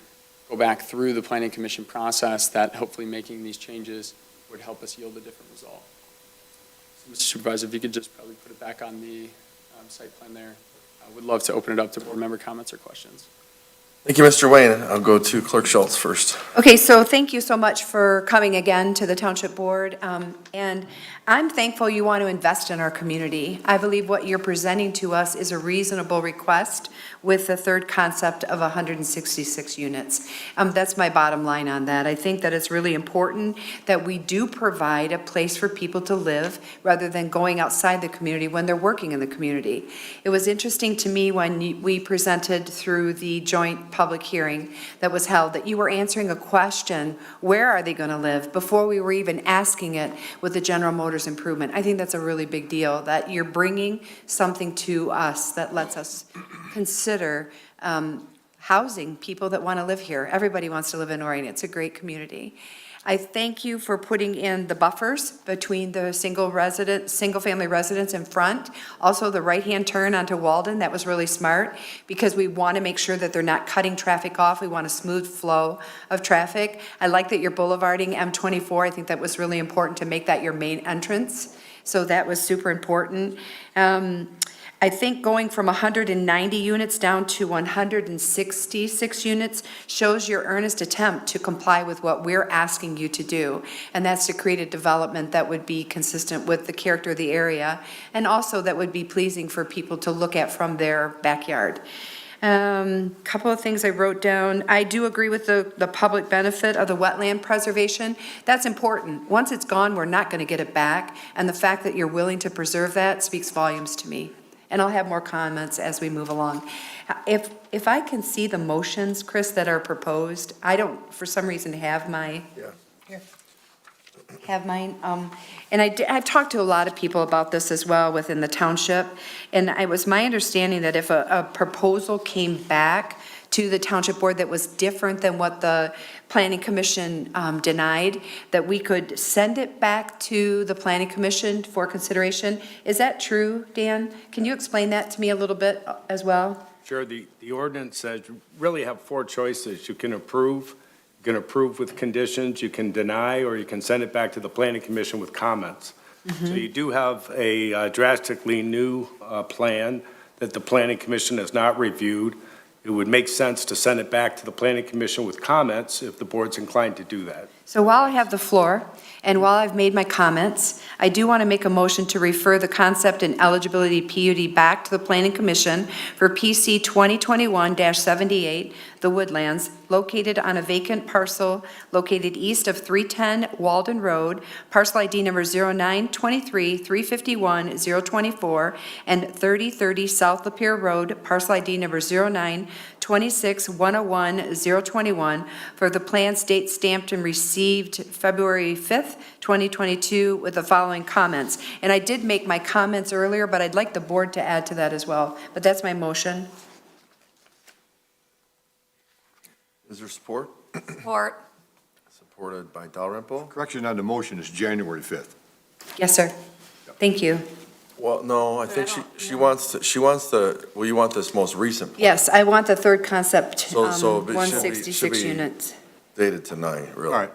go back through the planning commission process, that hopefully making these changes would help us yield a different result. So, Mr. Supervisor, if you could just probably put it back on the site plan there. I would love to open it up to board member comments or questions. Thank you, Mr. Wayne. I'll go to Clerk Schultz first. Okay, so thank you so much for coming again to the Township Board. And I'm thankful you want to invest in our community. I believe what you're presenting to us is a reasonable request with the third concept of 166 units. That's my bottom line on that. I think that it's really important that we do provide a place for people to live rather than going outside the community when they're working in the community. It was interesting to me when we presented through the joint public hearing that was held that you were answering a question, where are they going to live, before we were even asking it with the General Motors improvement. I think that's a really big deal, that you're bringing something to us that lets us consider housing people that want to live here. Everybody wants to live in Orion. It's a great community. I thank you for putting in the buffers between the single-family residents in front. Also, the right-hand turn onto Walden, that was really smart because we want to make sure that they're not cutting traffic off. We want a smooth flow of traffic. I like that you're boulevarding M24. I think that was really important to make that your main entrance. So that was super important. I think going from 190 units down to 166 units shows your earnest attempt to comply with what we're asking you to do. And that's to create a development that would be consistent with the character of the area and also that would be pleasing for people to look at from their backyard. Couple of things I wrote down. I do agree with the public benefit of the wetland preservation. That's important. Once it's gone, we're not going to get it back. And the fact that you're willing to preserve that speaks volumes to me. And I'll have more comments as we move along. If I can see the motions, Chris, that are proposed, I don't, for some reason, have my, have mine. And I've talked to a lot of people about this as well within the township. And it was my understanding that if a proposal came back to the township board that was different than what the planning commission denied, that we could send it back to the planning commission for consideration. Is that true, Dan? Can you explain that to me a little bit as well? Sure, the ordinance says you really have four choices. You can approve with conditions, you can deny, or you can send it back to the planning commission with comments. So you do have a drastically new plan that the planning commission has not reviewed. It would make sense to send it back to the planning commission with comments if the board's inclined to do that. So while I have the floor, and while I've made my comments, I do want to make a motion to refer the concept and eligibility PUD back to the Planning Commission for PC 2021-78, The Woodlands, located on a vacant parcel located east of 310 Walden Road, parcel ID number 0923-351-024, and 3030 South Lapeer Road, parcel ID number 0926-101-021, for the plans date stamped and received February 5th, 2022, with the following comments. And I did make my comments earlier, but I'd like the board to add to that as well. But that's my motion. Is there support? Support. Supported by Dalrymple. Correction on the motion is January 5th. Yes, sir. Thank you. Well, no, I think she wants the, well, you want this most recent plan. Yes, I want the third concept, So it should be- 166 should be- units. Dated tonight, really. All right.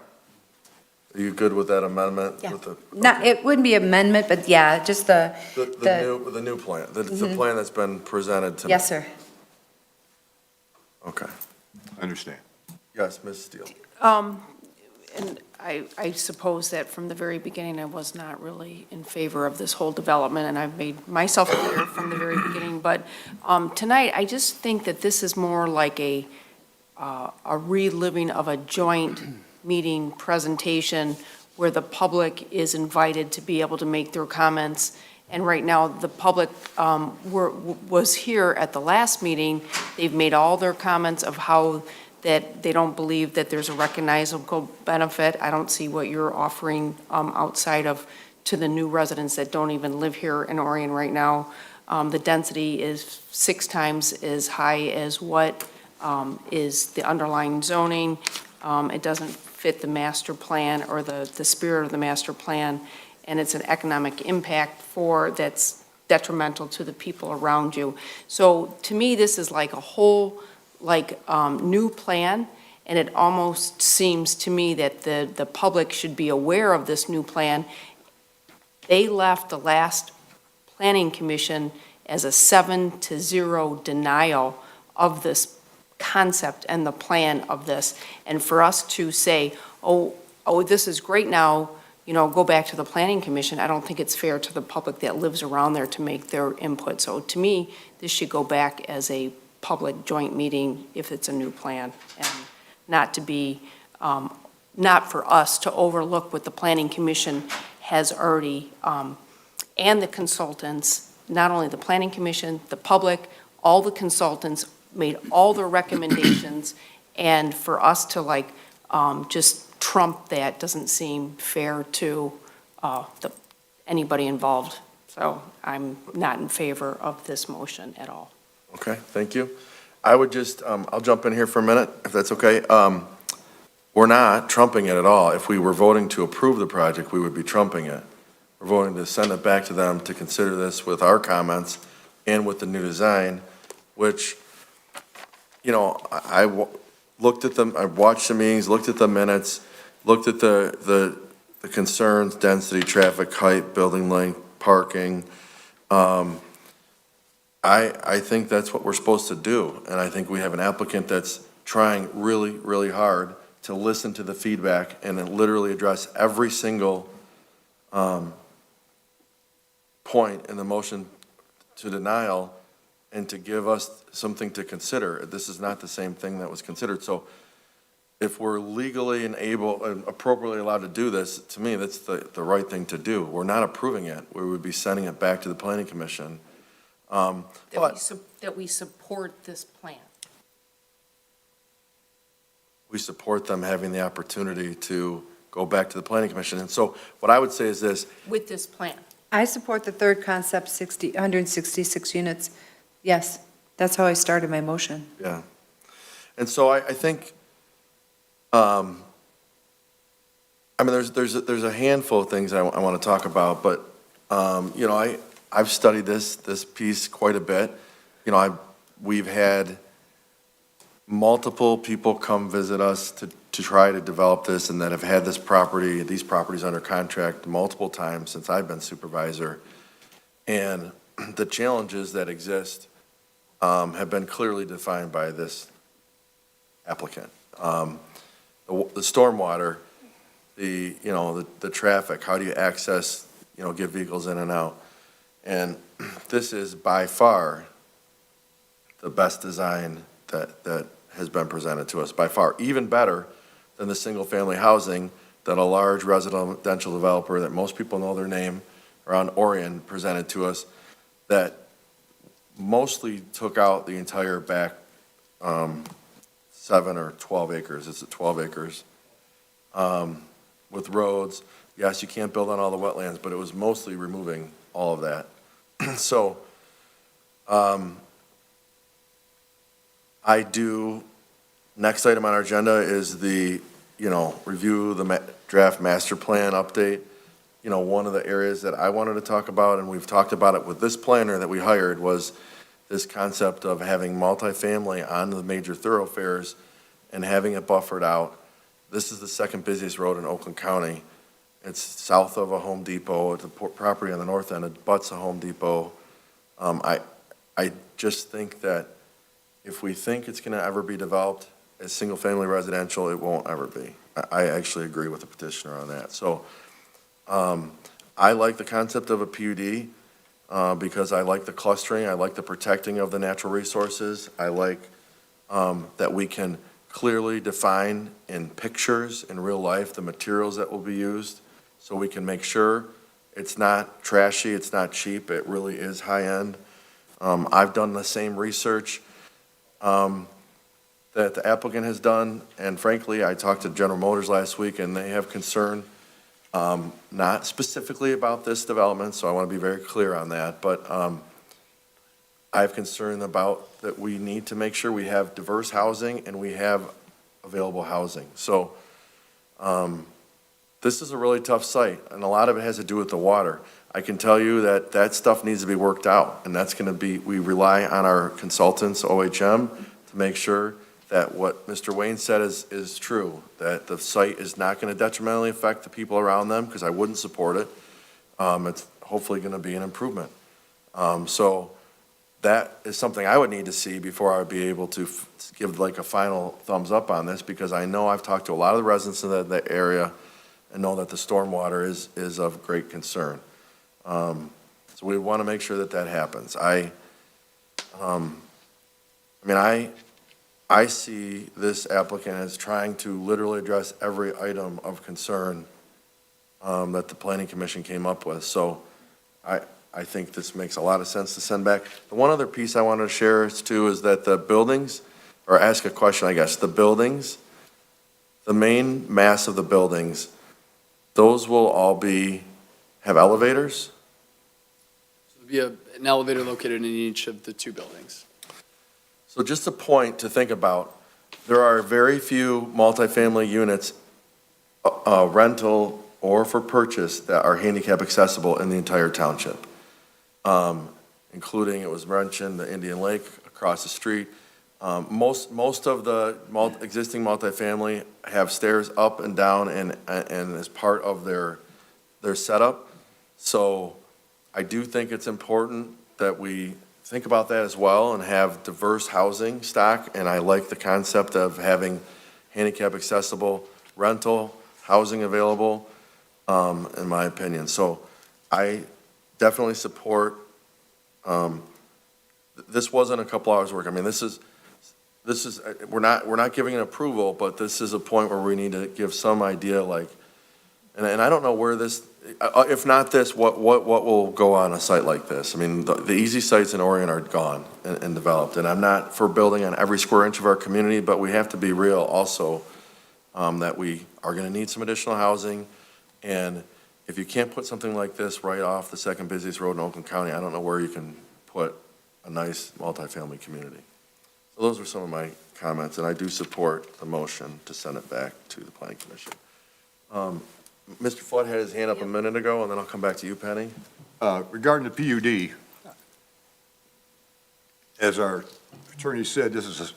Are you good with that amendment? Yeah. With the- Not, it wouldn't be amendment, but yeah, just the, The new plan, the plan that's been presented tonight. yes, sir. Okay. I understand. Yes, Ms. Steele. And I suppose that from the very beginning, I was not really in favor of this whole development, and I've made myself clear from the very beginning. But tonight, I just think that this is more like a reliving of a joint meeting presentation where the public is invited to be able to make their comments. And right now, the public was here at the last meeting. They've made all their comments of how that they don't believe that there's a recognizable benefit. I don't see what you're offering outside of, to the new residents that don't even live here in Orion right now. The density is 6 times as high as what is the underlying zoning. It doesn't fit the master plan or the spirit of the master plan, and it's an economic impact that's detrimental to the people around you. So to me, this is like a whole new plan, and it almost seems to me that the public should be aware of this new plan. They left the last planning commission as a 7-0 denial of this concept and the plan of this. And for us to say, oh, this is great now, go back to the planning commission, I don't think it's fair to the public that lives around there to make their input. So to me, this should go back as a public joint meeting if it's a new plan, and not to be, not for us to overlook what the planning commission has already, and the consultants, not only the planning commission, the public, all the consultants made all their recommendations, and for us to just trump that doesn't seem fair to anybody involved. So I'm not in favor of this motion at all. Okay, thank you. I would just, I'll jump in here for a minute, if that's okay. We're not trumping it at all. If we were voting to approve the project, we would be trumping it. We're voting to send it back to them to consider this with our comments and with the new design, which, looked at them, I watched the meetings, looked at the minutes, looked at the concerns, density, traffic, height, building length, parking. I think that's what we're supposed to do, and I think we have an applicant that's trying really, really hard to listen to the feedback and then literally address every single point in the motion to denial and to give us something to consider. This is not the same thing that was considered. So if we're legally and able and appropriately allowed to do this, to me, that's the right thing to do. We're not approving it. We would be sending it back to the planning commission. That we support this plan. We support them having the opportunity to go back to the planning commission. And so what I would say is this. With this plan. I support the third concept, 166 units. Yes, that's how I started my motion. Yeah. And so I think, there's a handful of things I want to talk about, but, I've studied this piece quite a bit. We've had multiple people come visit us to try to develop this and that have had these properties under contract multiple times since I've been supervisor. And the challenges that exist have been clearly defined by this applicant. The stormwater, the traffic, how do you access, get vehicles in and out? And this is by far the best design that has been presented to us, by far, even better than the single-family housing that a large residential developer that most people know their name around Orion presented to us, that mostly took out the entire back 7 or 12 acres. It's at 12 acres with roads. Yes, you can't build on all the wetlands, but it was mostly removing all of that. So next item on our agenda is the, review the draft master plan update. One of the areas that I wanted to talk about, and we've talked about it with this planner that we hired, was this concept of having multifamily on the major thoroughfares and having it buffered out. This is the second busiest road in Oakland County. It's south of a Home Depot. It's a property on the north end. It butts a Home Depot. I just think that if we think it's going to ever be developed as single-family residential, it won't ever be. I actually agree with the petitioner on that. So I like the concept of a PUD because I like the clustering. I like the protecting of the natural resources. I like that we can clearly define in pictures, in real life, the materials that will be used, so we can make sure it's not trashy, it's not cheap, it really is high-end. I've done the same research that the applicant has done, and frankly, I talked to General Motors last week, and they have concern, not specifically about this development, so I want to be very clear on that, but I have concern about that we need to make sure we have diverse housing and we have available housing. So this is a really tough site, and a lot of it has to do with the water. I can tell you that that stuff needs to be worked out, and that's going to be, we rely on our consultants, OHM, to make sure that what Mr. Wayne said is true, that the site is not going to detrimentally affect the people around them, because I wouldn't support it. It's hopefully going to be an improvement. So that is something I would need to see before I would be able to give like a final thumbs up on this, because I know I've talked to a lot of the residents in the area and know that the stormwater is of great concern. So we want to make sure that that happens. I see this applicant as trying to literally address every item of concern that the planning commission came up with. So I think this makes a lot of sense to send back. The one other piece I wanted to share too is that the buildings, or ask a question, I guess, the buildings, the main mass of the buildings, those will all have elevators? There'll be an elevator located in each of the two buildings. So just a point to think about, there are very few multifamily units, rental or for purchase, that are handicap accessible in the entire township. Including, it was mentioned, the Indian Lake across the street. Most of the existing multifamily have stairs up and down and as part of their setup. So I do think it's important that we think about that as well and have diverse housing stock. And I like the concept of having handicap accessible rental housing available, in my opinion. So I definitely support, this wasn't a couple hours work. I mean, this is, we're not giving an approval, but this is a point where we need to give some idea, like, and I don't know where this, if not this, what will go on a site like this? I mean, the easy sites in Orient are gone and developed, and I'm not for building on every square inch of our community, but we have to be real also, that we are gonna need some additional housing, and if you can't put something like this right off the second busiest road in Oakland County, I don't know where you can put a nice multifamily community. So those were some of my comments, and I do support the motion to send it back to the planning commission. Mr. Flood had his hand up a minute ago, and then I'll come back to you, Penny. Regarding the PUD, as our attorney said, this is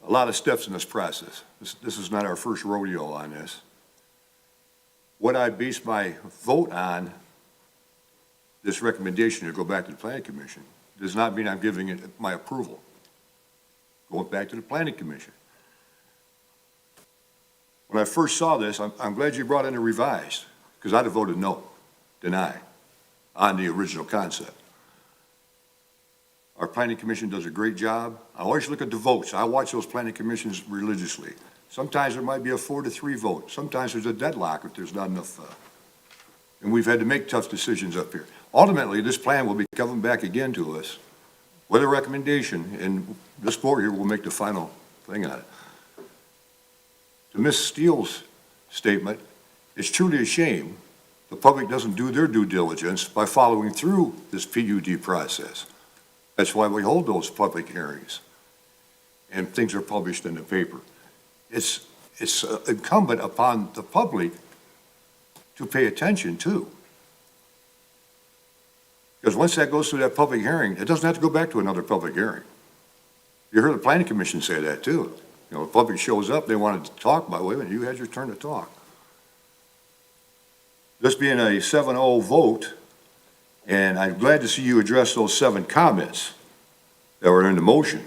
a lot of steps in this process. This is not our first rodeo on this. What I base my vote on, this recommendation to go back to the planning commission, does not mean I'm giving it my approval. Going back to the planning commission. When I first saw this, I'm glad you brought in a revised, because I'd have voted no, deny, on the original concept. Our planning commission does a great job. I always look at the votes. I watch those planning commissions religiously. Sometimes there might be a 4-3 vote. Sometimes there's a deadlock if there's not enough, and we've had to make tough decisions up here. Ultimately, this plan will be coming back again to us with a recommendation, and this board here will make the final thing on it. To Ms. Steele's statement, it's truly a shame the public doesn't do their due diligence by following through this PUD process. That's why we hold those public hearings, and things are published in the paper. It's incumbent upon the public to pay attention too. Because once that goes through that public hearing, it doesn't have to go back to another public hearing. You heard the planning commission say that too. You know, the public shows up, they wanted to talk about, wait a minute, you had your turn to talk. This being a 7-0 vote, and I'm glad to see you address those 7 comments that were in the motion.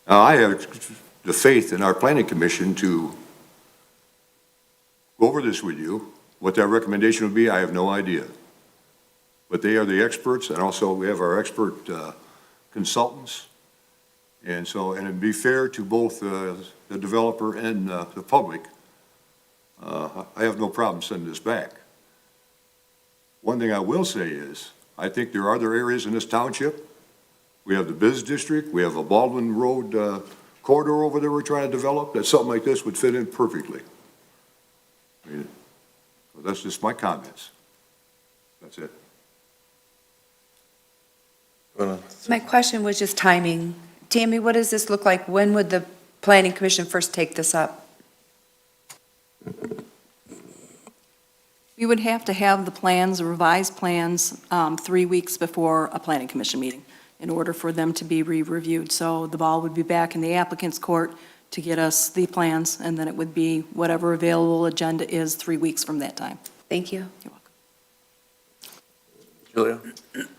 Now, I have the faith in our planning commission to go over this with you. What that recommendation would be, I have no idea. But they are the experts, and also we have our expert consultants. And so, and it'd be fair to both the developer and the public. I have no problem sending this back. One thing I will say is, I think there are other areas in this township. We have the Biz District, we have a Baldwin Road corridor over there we're trying to develop, that something like this would fit in perfectly. I mean, well, that's just my comments. That's it. My question was just timing. Tammy, what does this look like? When would the planning commission first take this up? We would have to have the plans, the revised plans, 3 weeks before a planning commission meeting in order for them to be re-reviewed. So the ball would be back in the applicant's court to get us the plans, and then it would be whatever available agenda is 3 weeks from that time. Thank you. You're welcome. Julia?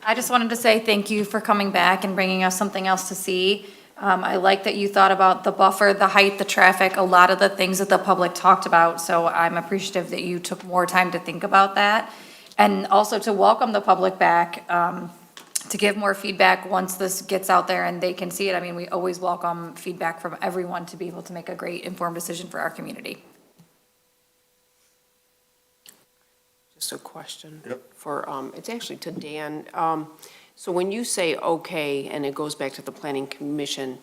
I just wanted to say thank you for coming back and bringing us something else to see. I like that you thought about the buffer, the height, the traffic, a lot of the things that the public talked about. So I'm appreciative that you took more time to think about that. And also to welcome the public back, to give more feedback once this gets out there and they can see it. I mean, we always welcome feedback from everyone to be able to make a great informed decision for our community. Just a question. Yep. For, it's actually to Dan. So when you say okay, and it goes back to the planning commission,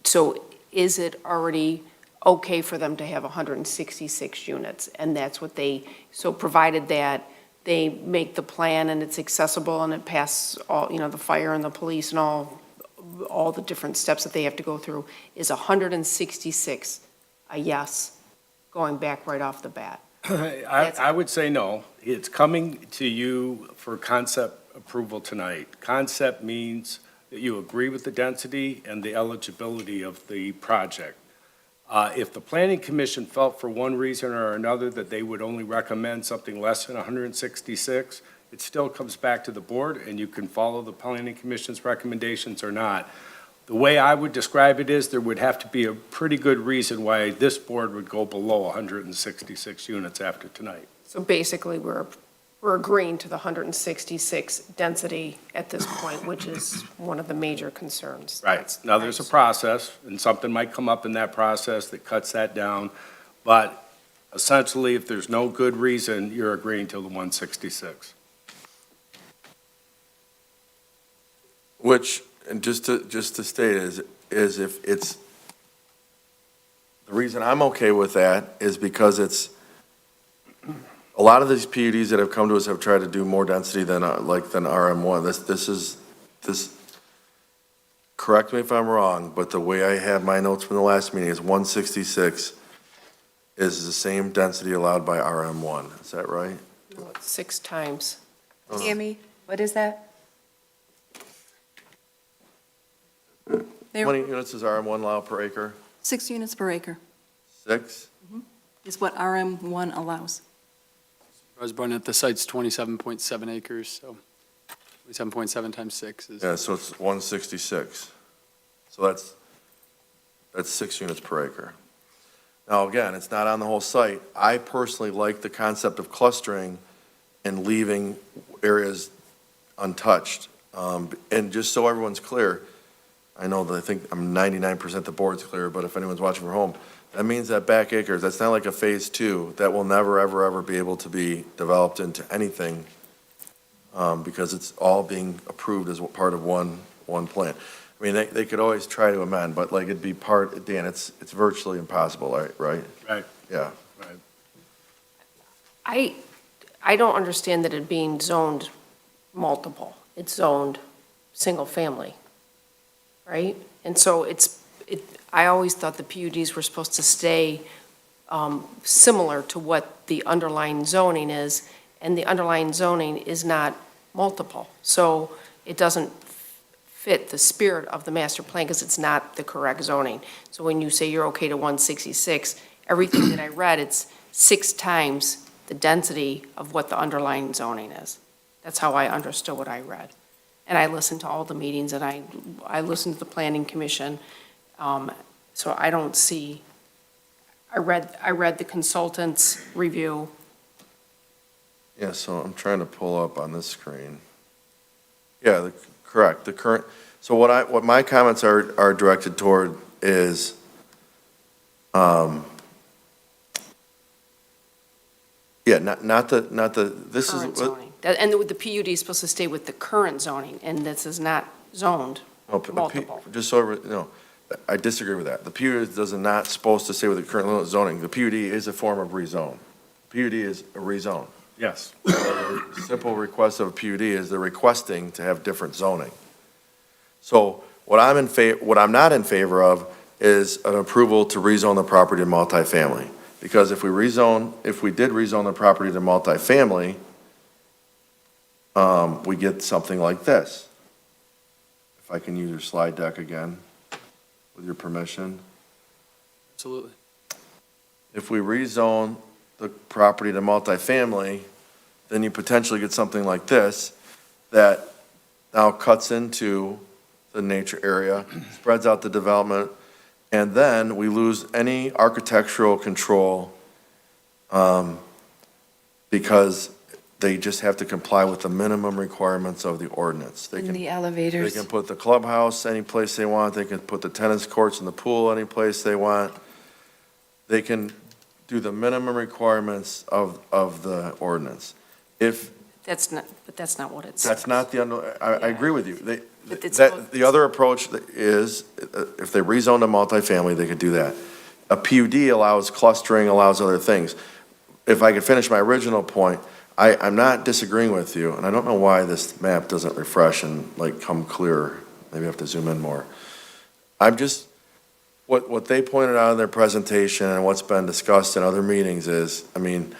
so is it already okay for them to have 166 units? And that's what they, so provided that they make the plan and it's accessible and it passes all, you know, the fire and the police and all the different steps that they have to go through, is 166 a yes, going back right off the bat? I would say no. It's coming to you for concept approval tonight. Concept means that you agree with the density and the eligibility of the project. If the planning commission felt for one reason or another that they would only recommend something less than 166, it still comes back to the board, and you can follow the planning commission's recommendations or not. The way I would describe it is there would have to be a pretty good reason why this board would go below 166 units after tonight. So basically, we're agreeing to the 166 density at this point, which is one of the major concerns. Right. Now, there's a process, and something might come up in that process that cuts that down, but essentially, if there's no good reason, you're agreeing to the 166. Which, and just to state is if it's, the reason I'm okay with that is because it's, a lot of these PUDs that have come to us have tried to do more density than RM1. This, correct me if I'm wrong, but the way I have my notes from the last meeting is 166 is the same density allowed by RM1. Is that right? No, it's 6 times. Tammy, what is that? How many units does RM1 allow per acre? 6 units per acre 6? is what RM1 allows. I was born at the site's 27.7 acres, so 27.7 times 6 is. Yeah, so it's 166. So that's 6 units per acre. Now, again, it's not on the whole site. I personally like the concept of clustering and leaving areas untouched. And just so everyone's clear, I know that I think I'm 99% the board's clear, but if anyone's watching from home, that means that back acres, that's not like a phase 2, that will never, ever, ever be able to be developed into anything, because it's all being approved as part of one plan. I mean, they could always try to amend, but like it'd be Dan, it's virtually impossible, right? Right. Yeah. Right. I don't understand that it being zoned multiple. It's zoned single family, right? And so I always thought the PUDs were supposed to stay similar to what the underlying zoning is, and the underlying zoning is not multiple. So it doesn't fit the spirit of the master plan because it's not the correct zoning. So when you say you're okay to 166, everything that I read, it's 6 times the density of what the underlying zoning is. That's how I understood what I read. And I listened to all the meetings, and I listened to the planning commission. So I don't see, I read the consultant's review. Yeah, so I'm trying to pull up on this screen. Yeah, correct, the current, so what my comments are directed toward is, yeah, not the, this is. Current zoning. And the PUD is supposed to stay with the current zoning, and this is not zoned multiple. Just so, I disagree with that. The PUD is not supposed to stay with the current zoning. The PUD is a form of rezone. PUD is a rezone. Yes. The simple request of a PUD is they're requesting to have different zoning. So what I'm not in favor of is an approval to rezone the property to multifamily. Because if we did rezone the property to multifamily, we get something like this. If I can use your slide deck again, with your permission. Absolutely. If we rezone the property to multifamily, then you potentially get something like this. that now cuts into the nature area, spreads out the development, and then we lose any architectural control because they just have to comply with the minimum requirements of the ordinance. They In can, the they elevators. can put the clubhouse any place they want, they can put the tennis courts and the pool any place they want. They can do the minimum requirements of the ordinance. If But that's not what it's. that's not the, I agree with you. But it's The other approach is, if they rezoned a multifamily, they could do that. A PUD allows clustering, allows other things. If I could finish my original point, I'm not disagreeing with you, and I don't know why this map doesn't refresh and like come clearer. Maybe I have to zoom in more. I'm just, what they pointed out in their presentation and what's been discussed in other meetings is, I mean,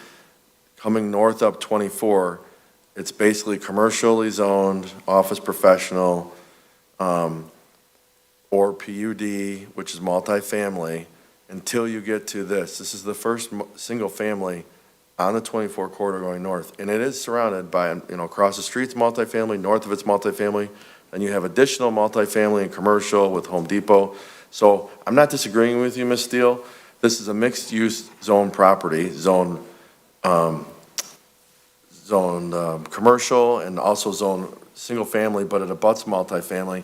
coming north up 24, it's basically commercially zoned, office professional, or PUD, which is multifamily, until you get to this. This is the first single family on the 24 corridor going north. And it is surrounded by, across the street's multifamily, north of it's multifamily. Then you have additional multifamily and commercial with Home Depot. So I'm not disagreeing with you, Ms. Steele. This is a mixed-use zone property, zone commercial and also zone single-family, but it abuts multifamily.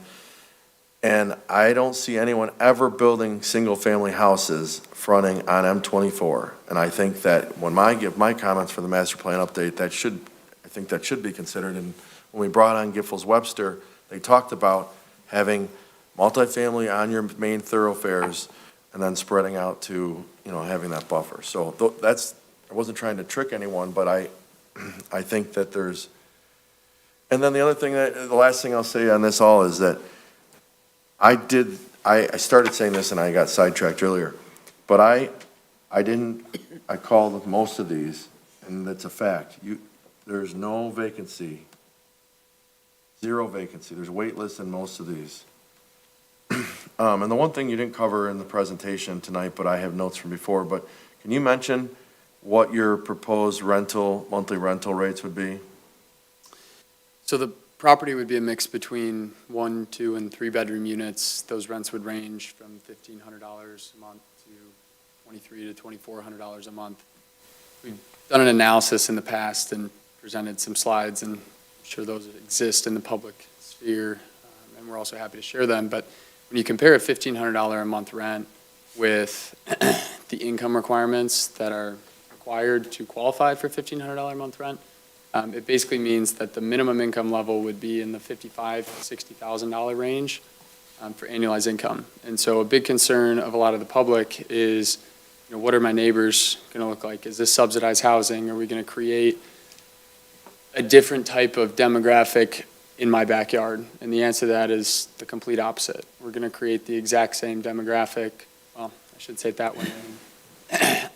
And I don't see anyone ever building single-family houses fronting on M24. And I think that when I give my comments for the master plan update, I think that should be considered. And when we brought on Giffords Webster, they talked about having multifamily on your main thoroughfares and then spreading out to, having that buffer. So I wasn't trying to trick anyone, but I think that there's, and then the last thing I'll say on this all is that I started saying this and I got sidetracked earlier, but I called most of these, and that's a fact. There's no vacancy, 0 vacancy. There's wait lists in most of these. And the one thing you didn't cover in the presentation tonight, but I have notes from before, but can you mention what your proposed monthly rental rates would be? So the property would be a mix between 1, 2, and 3-bedroom units. Those rents would range from $1,500 a month to $2,300 to $2,400 a month. We've done an analysis in the past and presented some slides, and I'm sure those exist in the public sphere, and we're also happy to share them. But when you compare a $1,500 a month rent with the income requirements that are required to qualify for $1,500 a month rent, it basically means that the minimum income level would be in the $55,000 to $60,000 range for annualized income. And so a big concern of a lot of the public is, what are my neighbors going to look like? Is this subsidized housing? Are we going to create a different type of demographic in my backyard? And the answer to that is the complete opposite. We're going to create the exact same demographic. Well, I should say it that way.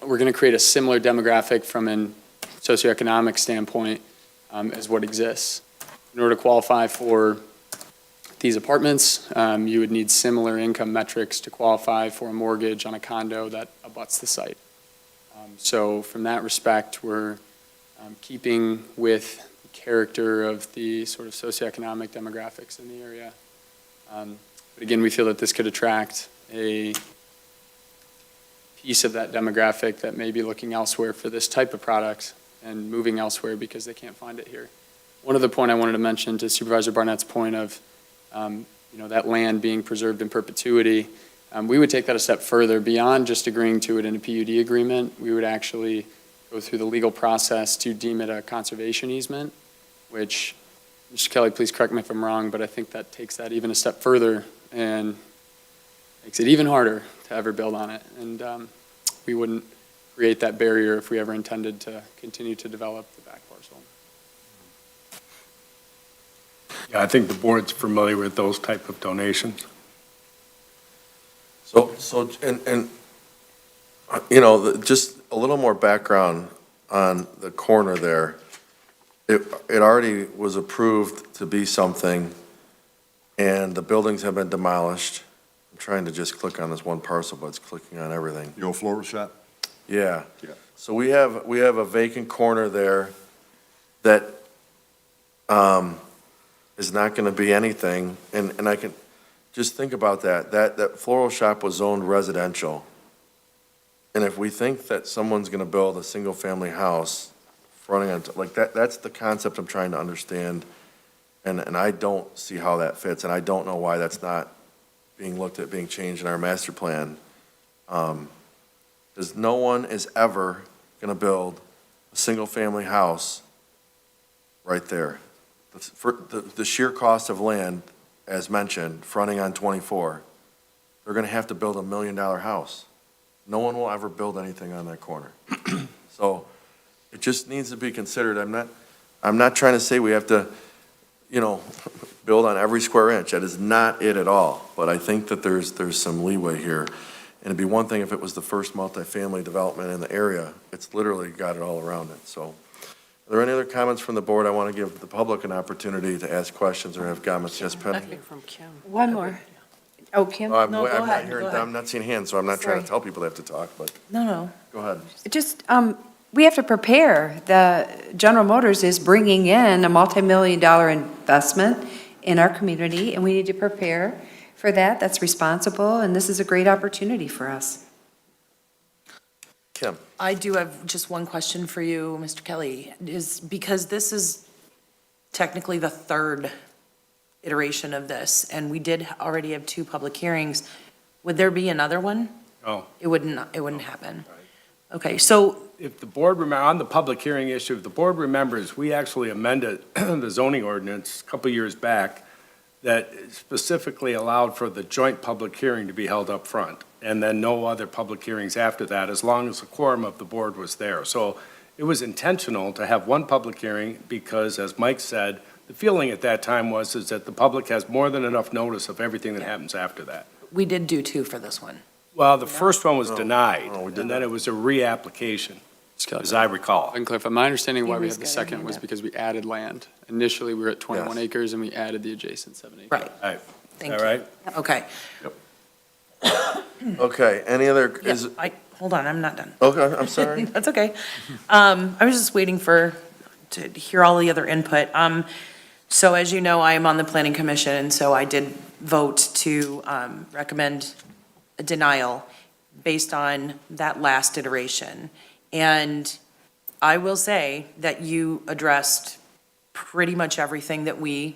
We're going to create a similar demographic from an socioeconomic standpoint as what exists. In order to qualify for these apartments, you would need similar income metrics to qualify for a mortgage on a condo that abuts the site. So from that respect, we're keeping with the character of the sort of socioeconomic demographics in the area. But again, we feel that this could attract a piece of that demographic that may be looking elsewhere for this type of product and moving elsewhere because they can't find it here. One other point I wanted to mention to Supervisor Barnett's point of, that land being preserved in perpetuity, we would take that a step further beyond just agreeing to it in a PUD agreement. We would actually go through the legal process to deem it a conservation easement, which, Mr. Kelly, please correct me if I'm wrong, but I think that takes that even a step further and makes it even harder to ever build on it. And we wouldn't create that barrier if we ever intended to continue to develop the back parcel. Yeah, I think the board's familiar with those type of donations. Just a little more background on the corner there. It already was approved to be something, and the buildings have been demolished. I'm trying to just click on this one parcel, but it's clicking on everything. The old flower shop? Yeah. Yeah. So we have a vacant corner there that, is not gonna be anything, and I can, just think about that floral shop was zoned residential. And if we think that someone's gonna build a single-family house fronting on, like, that's the concept I'm trying to understand. And I don't see how that fits, and I don't know why that's not being looked at, being changed in our master plan. Because no one is ever gonna build a single-family house right there. For the sheer cost of land, as mentioned, fronting on 24, they're gonna have to build $1 million house. No one will ever build anything on that corner. So it just needs to be considered. I'm not trying to say we have to, build on every square inch. That is not it at all. But I think that there's some leeway here. And it'd be one thing if it was the first multifamily development in the area. It's literally got it all around it, so. Are there any other comments from the board? I want to give the public an opportunity to ask questions or have comments. Yes, Penny? From Kim. One more. Oh, Kim? I'm No, go not ahead, hearing, go ahead. I'm not seeing hands, so I'm not trying to Sorry. tell people they have to talk, but No. go ahead. Just, we have to prepare. The General Motors is bringing in a multi-million-dollar investment in our community, and we need to prepare for that. That's responsible, and this is a great opportunity for us. Kim? I do have just one question for you, Mr. Kelly, is because this is technically the third iteration of this, and we did already have 2 public hearings. Would there be another one? Oh. It wouldn't happen. Okay, so, If the board on the public hearing issue, if the board remembers, we actually amended the zoning ordinance a couple years back that specifically allowed for the joint public hearing to be held up front, and then no other public hearings after that, as long as the quorum of the board was there. So it was intentional to have one public hearing because, as Mike said, the feeling at that time is that the public has more than enough notice of everything that happens after that. we did do 2 for this one. Well, the first one was No. denied, No, we did and then not. it was a reapplication, Mr. Kelly, as I recall. I can clarify, my understanding why we Amy's had the got her second hand was up. because we added land. Initially, we were at 21 Yes. acres and we added the adjacent 7 acres. Right, All right, thank all you. right? Okay. Okay, any other, Yeah, is, hold on, I'm not done. okay, I'm sorry. That's okay. I was just waiting to hear all the other input. So as you know, I am on the planning commission, and so I did vote to recommend a denial based on that last iteration. And I will say that you addressed pretty much everything that we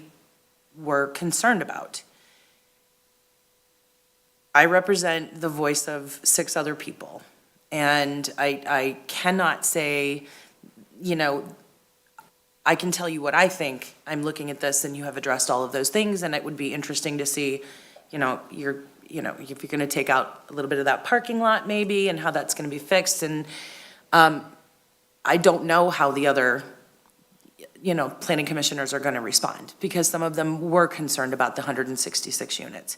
were concerned about. I represent the voice of 6 other people, and I cannot say, I can tell you what I think. I'm looking at this, and you have addressed all of those things, and it would be interesting to see, if you're going to take out a little bit of that parking lot maybe, and how that's going to be fixed, and I don't know how the other, planning commissioners are going to respond, because some of them were concerned about the 166 units.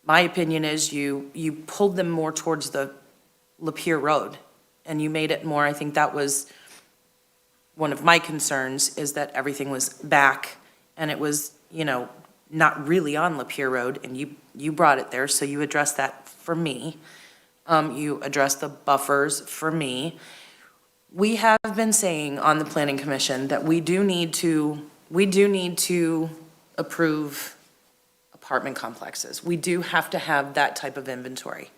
My opinion is you pulled them more towards the Lapeer Road, and you made it more, I think that was one of my concerns, is that everything was back, and it was, not really on Lapeer Road, and you brought it there, so you addressed that for me. You addressed the buffers for me. We have been saying on the planning commission that we do need to approve apartment complexes. We do have to have that type of inventory.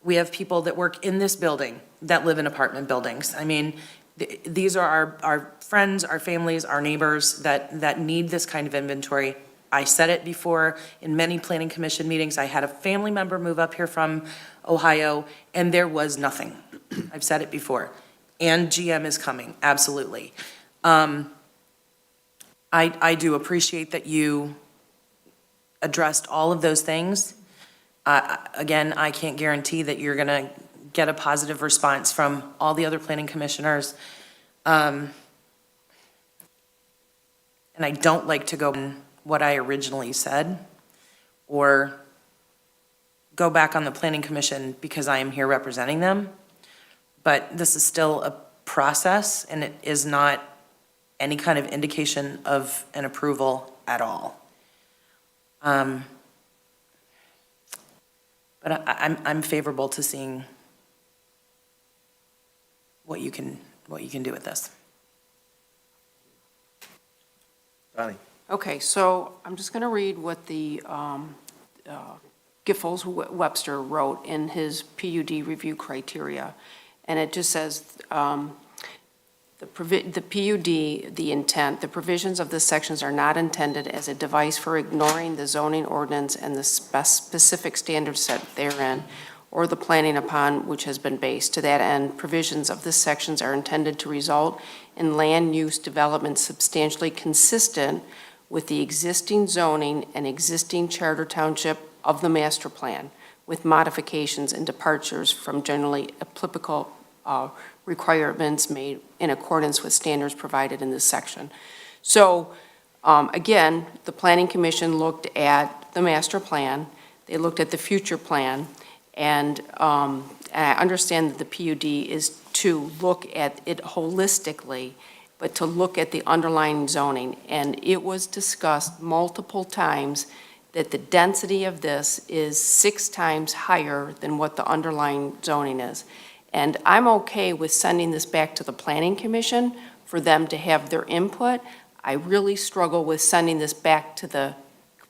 We have people that work in this building that live in apartment buildings. I mean, these are our friends, our families, our neighbors that need this kind of inventory. I said it before in many planning commission meetings. I had a family member move up here from Ohio, and there was nothing. I've said it before. And GM is coming, absolutely. I do appreciate that you addressed all of those things. Again, I can't guarantee that you're gonna get a positive response from all the other planning commissioners. And I don't like to go on what I originally said, or go back on the planning commission because I am here representing them. But this is still a process, and it is not any kind of indication of an approval at all. But I'm favorable to seeing what you can do with this. Donnie? Okay, so I'm just going to read what the Giffords Webster wrote in his PUD review criteria. And it just says, the PUD, the intent, the provisions of this sections are not intended as a device for ignoring the zoning ordinance and the specific standards set therein, or the planning upon which has been based. To that end, provisions of this sections are intended to result in land use development substantially consistent with the existing zoning and existing charter township of the master plan, with modifications and departures from generally applicable requirements made in accordance with standards provided in this section. So, again, the Planning Commission looked at the master plan, they looked at the future plan, and I understand that the PUD is to look at it holistically, but to look at the underlying zoning. And it was discussed multiple times that the density of this is 6 times higher than what the underlying zoning is. And I'm okay with sending this back to the Planning Commission for them to have their input. I really struggle with sending this back to the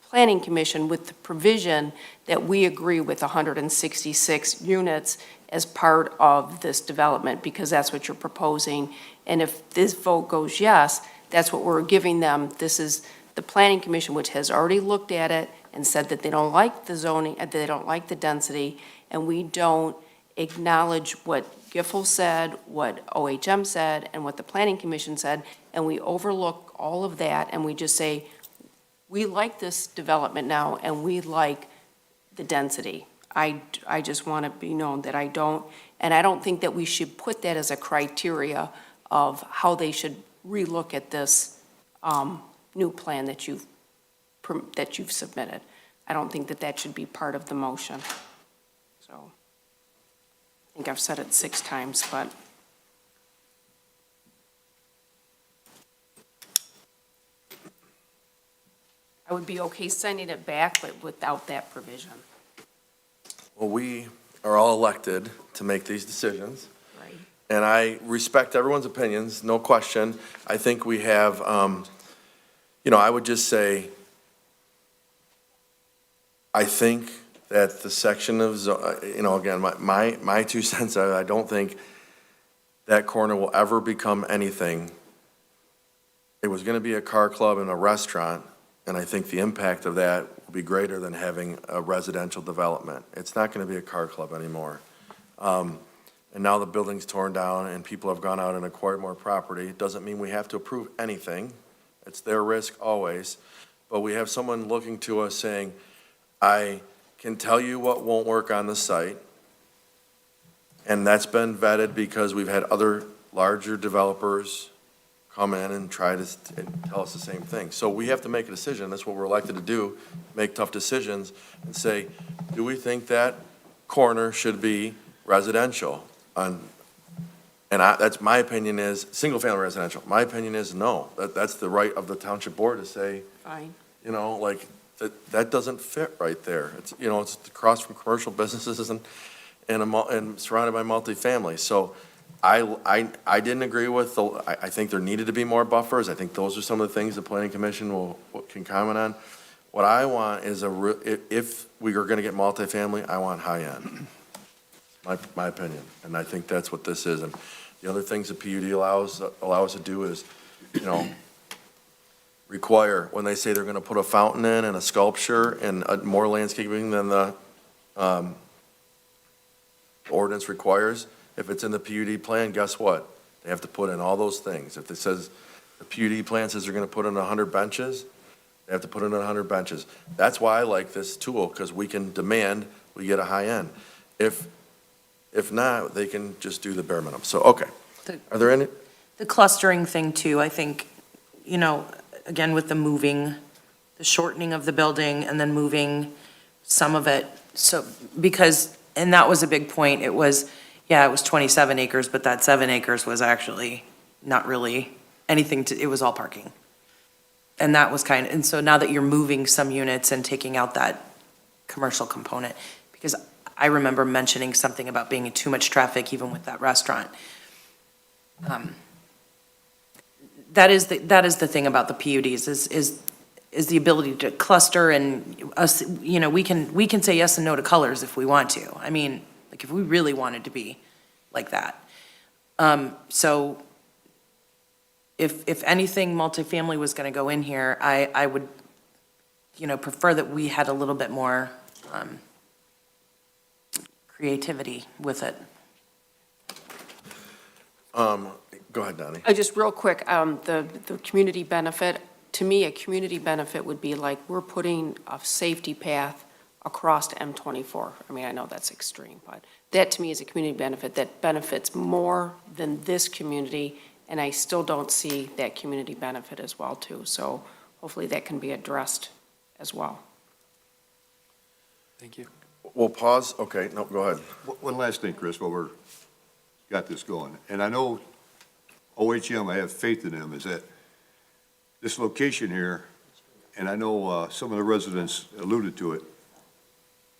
Planning Commission with the provision that we agree with 166 units as part of this development, because that's what you're proposing. And if this vote goes yes, that's what we're giving them. This is the Planning Commission, which has already looked at it and said that they don't like the zoning, they don't like the density, and we don't acknowledge what Giffel said, what OHM said, and what the Planning Commission said, and we overlook all of that, and we just say, we like this development now, and we like the density. I just want to be known that I don't, and I don't think that we should put that as a criteria of how they should relook at this new plan that you've submitted. I don't think that that should be part of the motion. So, I think I've said it 6 times, but. I would be okay sending it back, but without that provision. Well, we are all elected to make these decisions. Right. And I respect everyone's opinions, no question. I think we have, I would just say, I think that the section of, again, my 2 cents, I don't think that corner will ever become anything. It was gonna be a car club and a restaurant, and I think the impact of that will be greater than having a residential development. It's not gonna be a car club anymore. And now the building's torn down and people have gone out and acquired more property. It doesn't mean we have to approve anything. It's their risk always. But we have someone looking to us saying, I can tell you what won't work on the site. And that's been vetted because we've had other larger developers come in and try to tell us the same thing. So we have to make a decision. That's what we're elected to do, make tough decisions and say, do we think that corner should be residential? That's my opinion is, single-family residential. My opinion is no. That's the right of the township board to say, Fine. that doesn't fit right there. It's, it's across from commercial businesses and surrounded by multifamily. So I didn't agree with I think there needed to be more buffers. I think those are some of the things the planning commission can comment on. What I want is if we are gonna get multifamily, I want high end. My opinion, and I think that's what this is. And the other things the PUD allow us to do is, require, when they say they're gonna put a fountain in and a sculpture and more landscaping than the ordinance requires, if it's in the PUD plan, guess what? They have to put in all those things. If it says, the PUD plan says they're gonna put in 100 benches, they have to put in 100 benches. That's why I like this tool, because we can demand, we get a high end. If not, they can just do the bare minimum. So, okay. Are there any? The clustering thing too, I think, again, with the shortening of the building and then moving some of it. So, and that was a big point. It was 27 acres, but that 7 acres was actually not really anything it was all parking. And that was and so now that you're moving some units and taking out that commercial component, because I remember mentioning something about being too much traffic even with that restaurant. That is the thing about the PUDs is is the ability to cluster and us, you know, we can say yes and no to colors if we want to. I mean, like if we really wanted to be like that. So if anything multifamily was gonna go in here, I would, you know, prefer that we had a little bit more, creativity with it. Go ahead, Donnie. Just real quick, the community benefit, to me, a community benefit would be like, we're putting a safety path across to M24. I mean, I know that's extreme, but that to me is a community benefit that benefits more than this community, and I still don't see that community benefit as well, too. So hopefully that can be addressed as well. Thank you. We'll pause. Okay, no, go ahead. One last thing, Chris, while we're, got this going. And I know OHM, I have faith in them, is that this location here, and I know some of the residents alluded to it,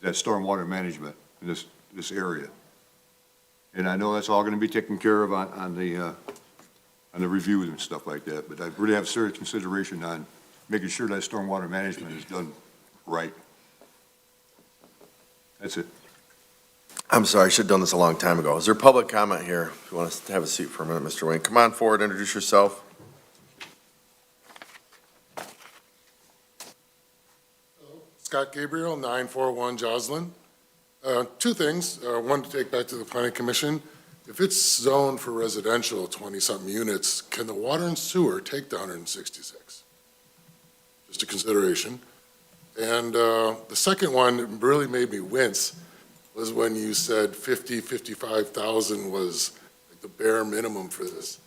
that stormwater management in this area. And I know that's all gonna be taken care of on the reviews and stuff like that, but I really have serious consideration on making sure that stormwater management is done right. That's it. I'm sorry, I should have done this a long time ago. Is there public comment here? If you want us to have a seat for a minute, Mr. Wayne, come on forward, introduce yourself. Scott Gabriel, 941 Joslin. Two things. One to take back to the planning commission. If it's zoned for residential, 20-something units, can the water and sewer take the 166? Just a consideration. And the second one that really made me wince was when you said 55,000 was like the bare minimum for this.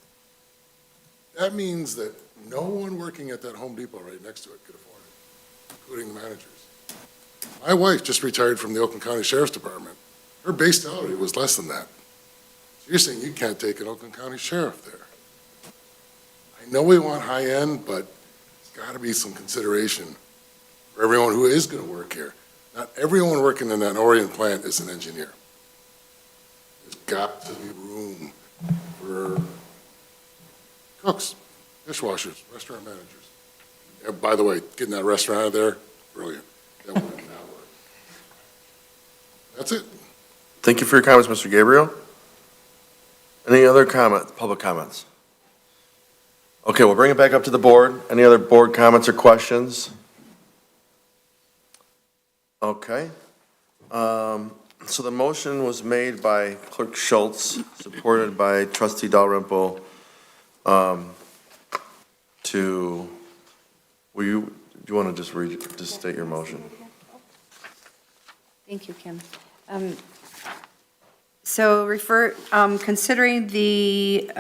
That means that no one working at that Home Depot right next to it could afford it, including the managers. My wife just retired from the Oakland County Sheriff's Department. Her base salary was less than that. So you're saying you can't take an Oakland County Sheriff there. I know we want high end, but there's got to be some consideration for everyone who is going to work here. Not everyone working in that Orient plant is an engineer. There's got to be room for cooks, dishwashers, restaurant managers. Yeah, by the way, getting that restaurant out of there, brilliant. That would not work. That's it. Thank you for your comments, Mr. Gabriel. Any other comments, public comments? Okay, we'll bring it back up to the board. Any other board comments or questions? Okay. So the motion was made by Clerk Schultz, supported by Trustee Dalrymple, do you want to just state your motion? Thank you, Kim. So considering the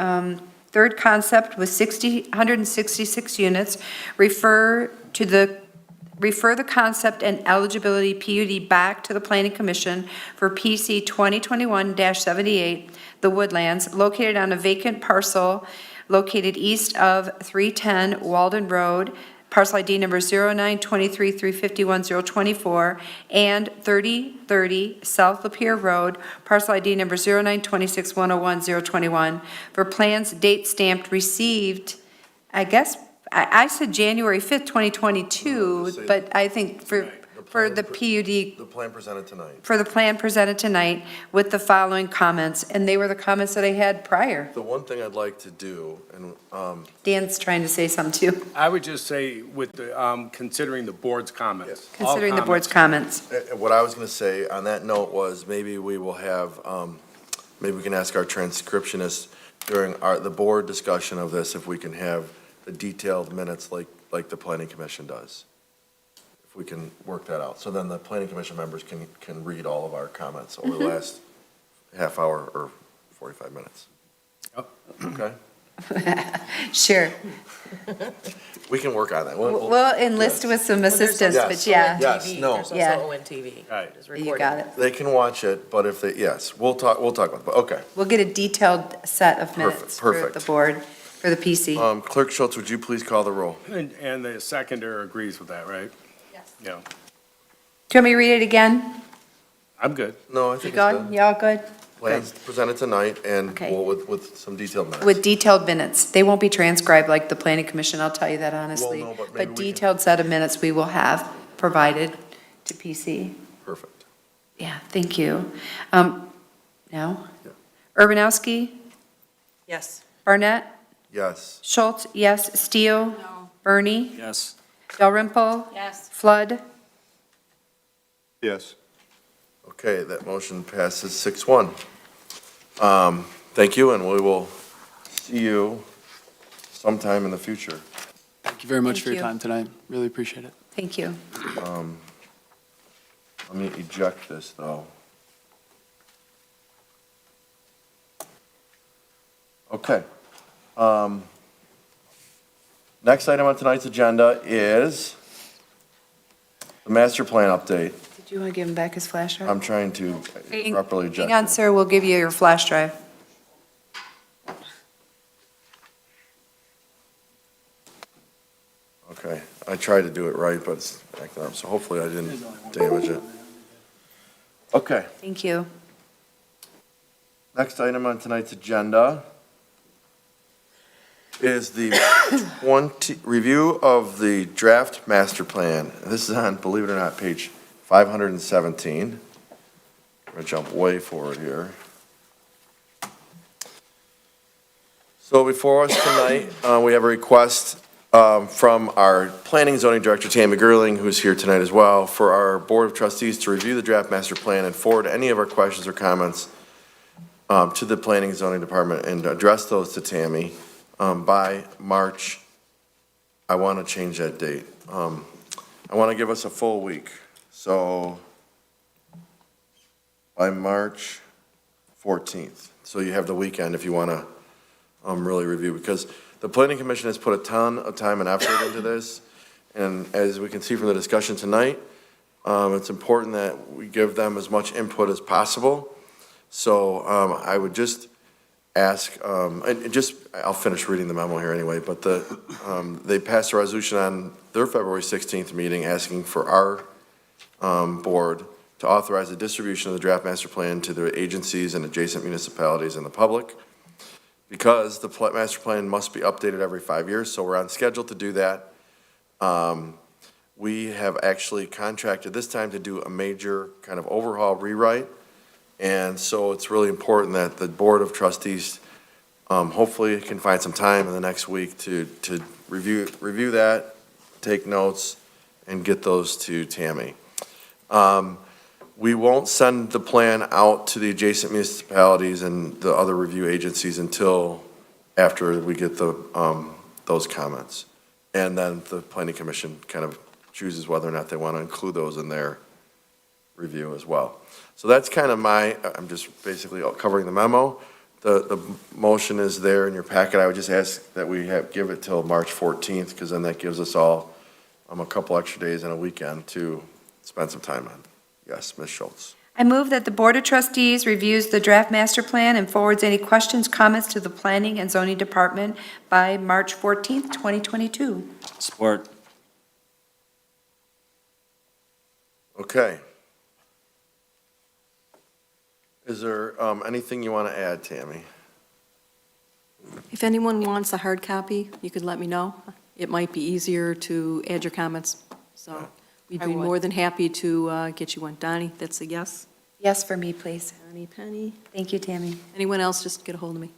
third concept with 166 units, refer the concept and eligibility PUD back to the Planning Commission for PC 2021-78, The Woodlands, located on a vacant parcel located east of 310 Walden Road, parcel ID number 0923351024, and 3030 South Lapeer Road, parcel ID number 0926101021, for plans date stamped received, I said January 5th, 2022, but I think for the PUD, The plan presented tonight. for the plan presented tonight with the following comments, and they were the comments that I had prior. The one thing I'd like to do, and Dan's trying to say something too, I would just say with the, considering the board's comments. all considering the board's comments. what I was going to say on that note was maybe we will have, maybe we can ask our transcriptionist during the board discussion of this, if we can have the detailed minutes like the planning commission does. If we can work that out. So then the planning commission members can read all of our comments over the last half hour or 45 minutes. Yep. Okay? Sure. We can work on that. We'll enlist with some assistance, Yes. but yeah, Yes, no. There's Yeah. also ONTV. Right. It's you recorded. got it. They can watch it, but if they, yes, we'll talk about it, but okay. We'll get a detailed set of minutes for Perfect. the board, for the PC. Clerk Schultz, would you please call the roll? And the seconder agrees with that, right? Yes. Yeah, Do you want me to read it again? I'm good. No, I You think it's good? good. Y'all good? plans presented tonight and Okay. with some detailed minutes. With detailed minutes. They won't be transcribed like the planning commission, I'll tell you that honestly. Well, no, but maybe But we can- detailed set of minutes we will have provided to PC. Perfect. Yeah, thank you. Now? Yeah. Urbanowski? Yes. Barnett? Yes. Schultz, yes. Steele? No. Bernie? Yes. Dalrymple? Yes. Flood? Yes. Okay, that motion passes 6-1. Thank you, and we will see you sometime in the future. Thank you very much Thank for your you. time tonight. Really appreciate it. Thank you. Let me eject this, though. Okay. Next item on tonight's agenda is the master plan update. Did you want to give him back his flash drive? I'm trying to properly eject Hang on, it. sir, we'll give you your flash drive. Okay, I tried to do it right, but it's acting up, so hopefully I didn't damage it. Okay, Thank you. next item on tonight's agenda is the review of the draft master plan. This is on, believe it or not, page 517. I'm gonna jump way forward here. So before us tonight, we have a request from our planning zoning director, Tammy Gerling, who's here tonight as well, for our board of trustees to review the draft master plan and forward any of our questions or comments to the planning and zoning department and address those to Tammy by March. I want to change that date. I want to give us a full week. So by March 14th. So you have the weekend if you want to really review, because the planning commission has put a ton of time and effort into this. And as we can see from the discussion tonight, it's important that we give them as much input as possible. So I would just ask, I'll finish reading the memo here anyway, but they passed a resolution on their February 16th meeting asking for our board to authorize the distribution of the draft master plan to the agencies and adjacent municipalities and the public, because the master plan must be updated every 5 years, so we're on schedule to do that. We have actually contracted this time to do a major kind of overhaul rewrite, and so it's really important that the Board of Trustees hopefully can find some time in the next week to review that, take notes, and get those to Tammy. We won't send the plan out to the adjacent municipalities and the other review agencies until after we get those comments. And then the planning commission kind of chooses whether or not they want to include those in their review as well. So that's kind of I'm just basically covering the memo. The motion is there in your packet. I would just ask that we give it till March 14th, because then that gives us all a couple extra days and a weekend to spend some time on. Yes, Ms. Schultz. I move that the Board of Trustees reviews the draft master plan and forwards any questions, comments to the Planning and Zoning Department by March 14th, 2022. Support. Okay. Is there anything you want to add, Tammy? If anyone wants a hard copy, you could let me know. It might be easier to add your comments, so we'd I be would. more than happy to get you one. Donnie, that's a yes? Yes for me, please. Donnie, Penny. Thank you, Tammy. Anyone else, just get a hold of me.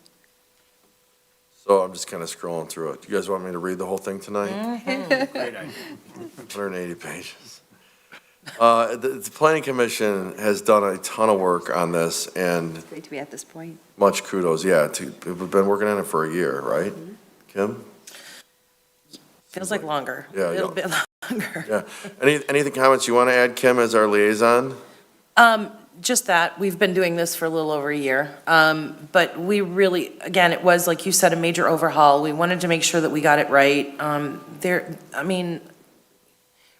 So I'm just kind of scrolling through it. You guys want me to read the whole thing tonight? Great idea. 180 pages. The planning commission has done a ton of work on this, and Great to be at this point. much kudos, yeah. We've been working on it for a year, right? Kim? Feels like longer. Yeah, A little yeah. bit longer. Yeah. Anything comments you want to add, Kim, as our liaison? Just that, we've been doing this for a little over a year. But we really, again, it was, like you said, a major overhaul. We wanted to make sure that we got it right.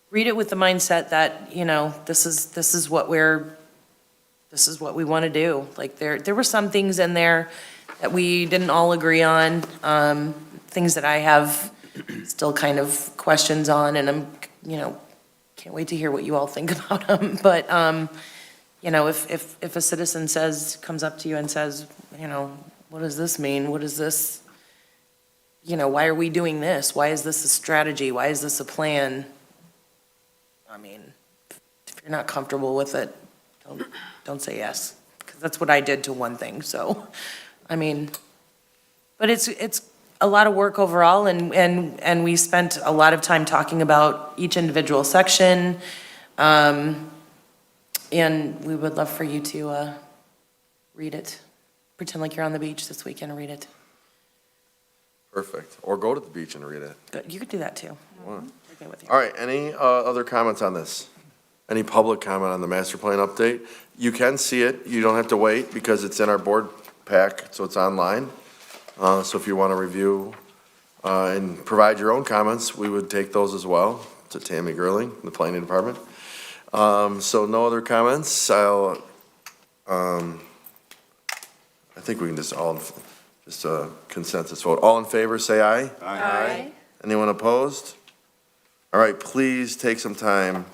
Read it with the mindset that, this is what we want to do. Like, there were some things in there that we didn't all agree on, things that I have still kind of questions on, and I'm, can't wait to hear what you all think about them. But, you know, if a citizen comes up to you and says, you know, what does this mean? What is this? You know, why are we doing this? Why is this a strategy? Why is this a plan? I mean, if you're not comfortable with it, don't say yes, because that's what I did to one thing, so, I mean, but it's a lot of work overall, and we spent a lot of time talking about each individual section, and we would love for you to read it. Pretend like you're on the beach this weekend and read it. Perfect. Or go to the beach and read it. Good, you could do that too. Wow. Okay with you. All right, any other comments on this? Any public comment on the master plan update? You can see it, you don't have to wait because it's in our board pack, so it's online. So if you want to review and provide your own comments, we would take those as well to Tammy Gerling, the planning department. So no other comments, I think we can just consensus vote. All in favor, say aye. Aye. Anyone opposed? All right, please take some time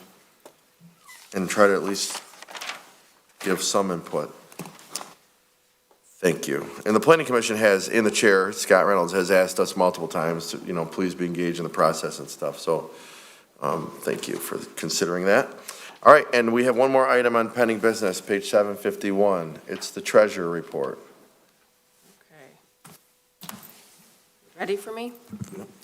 and try to at least give some input. Thank you. And the planning commission has, in the chair, Scott Reynolds, has asked us multiple times to, you know, please be engaged in the process and stuff. So, thank you for considering that. All right, and we have one more item on pending business, page 751. It's the treasurer report. Okay. Ready for me?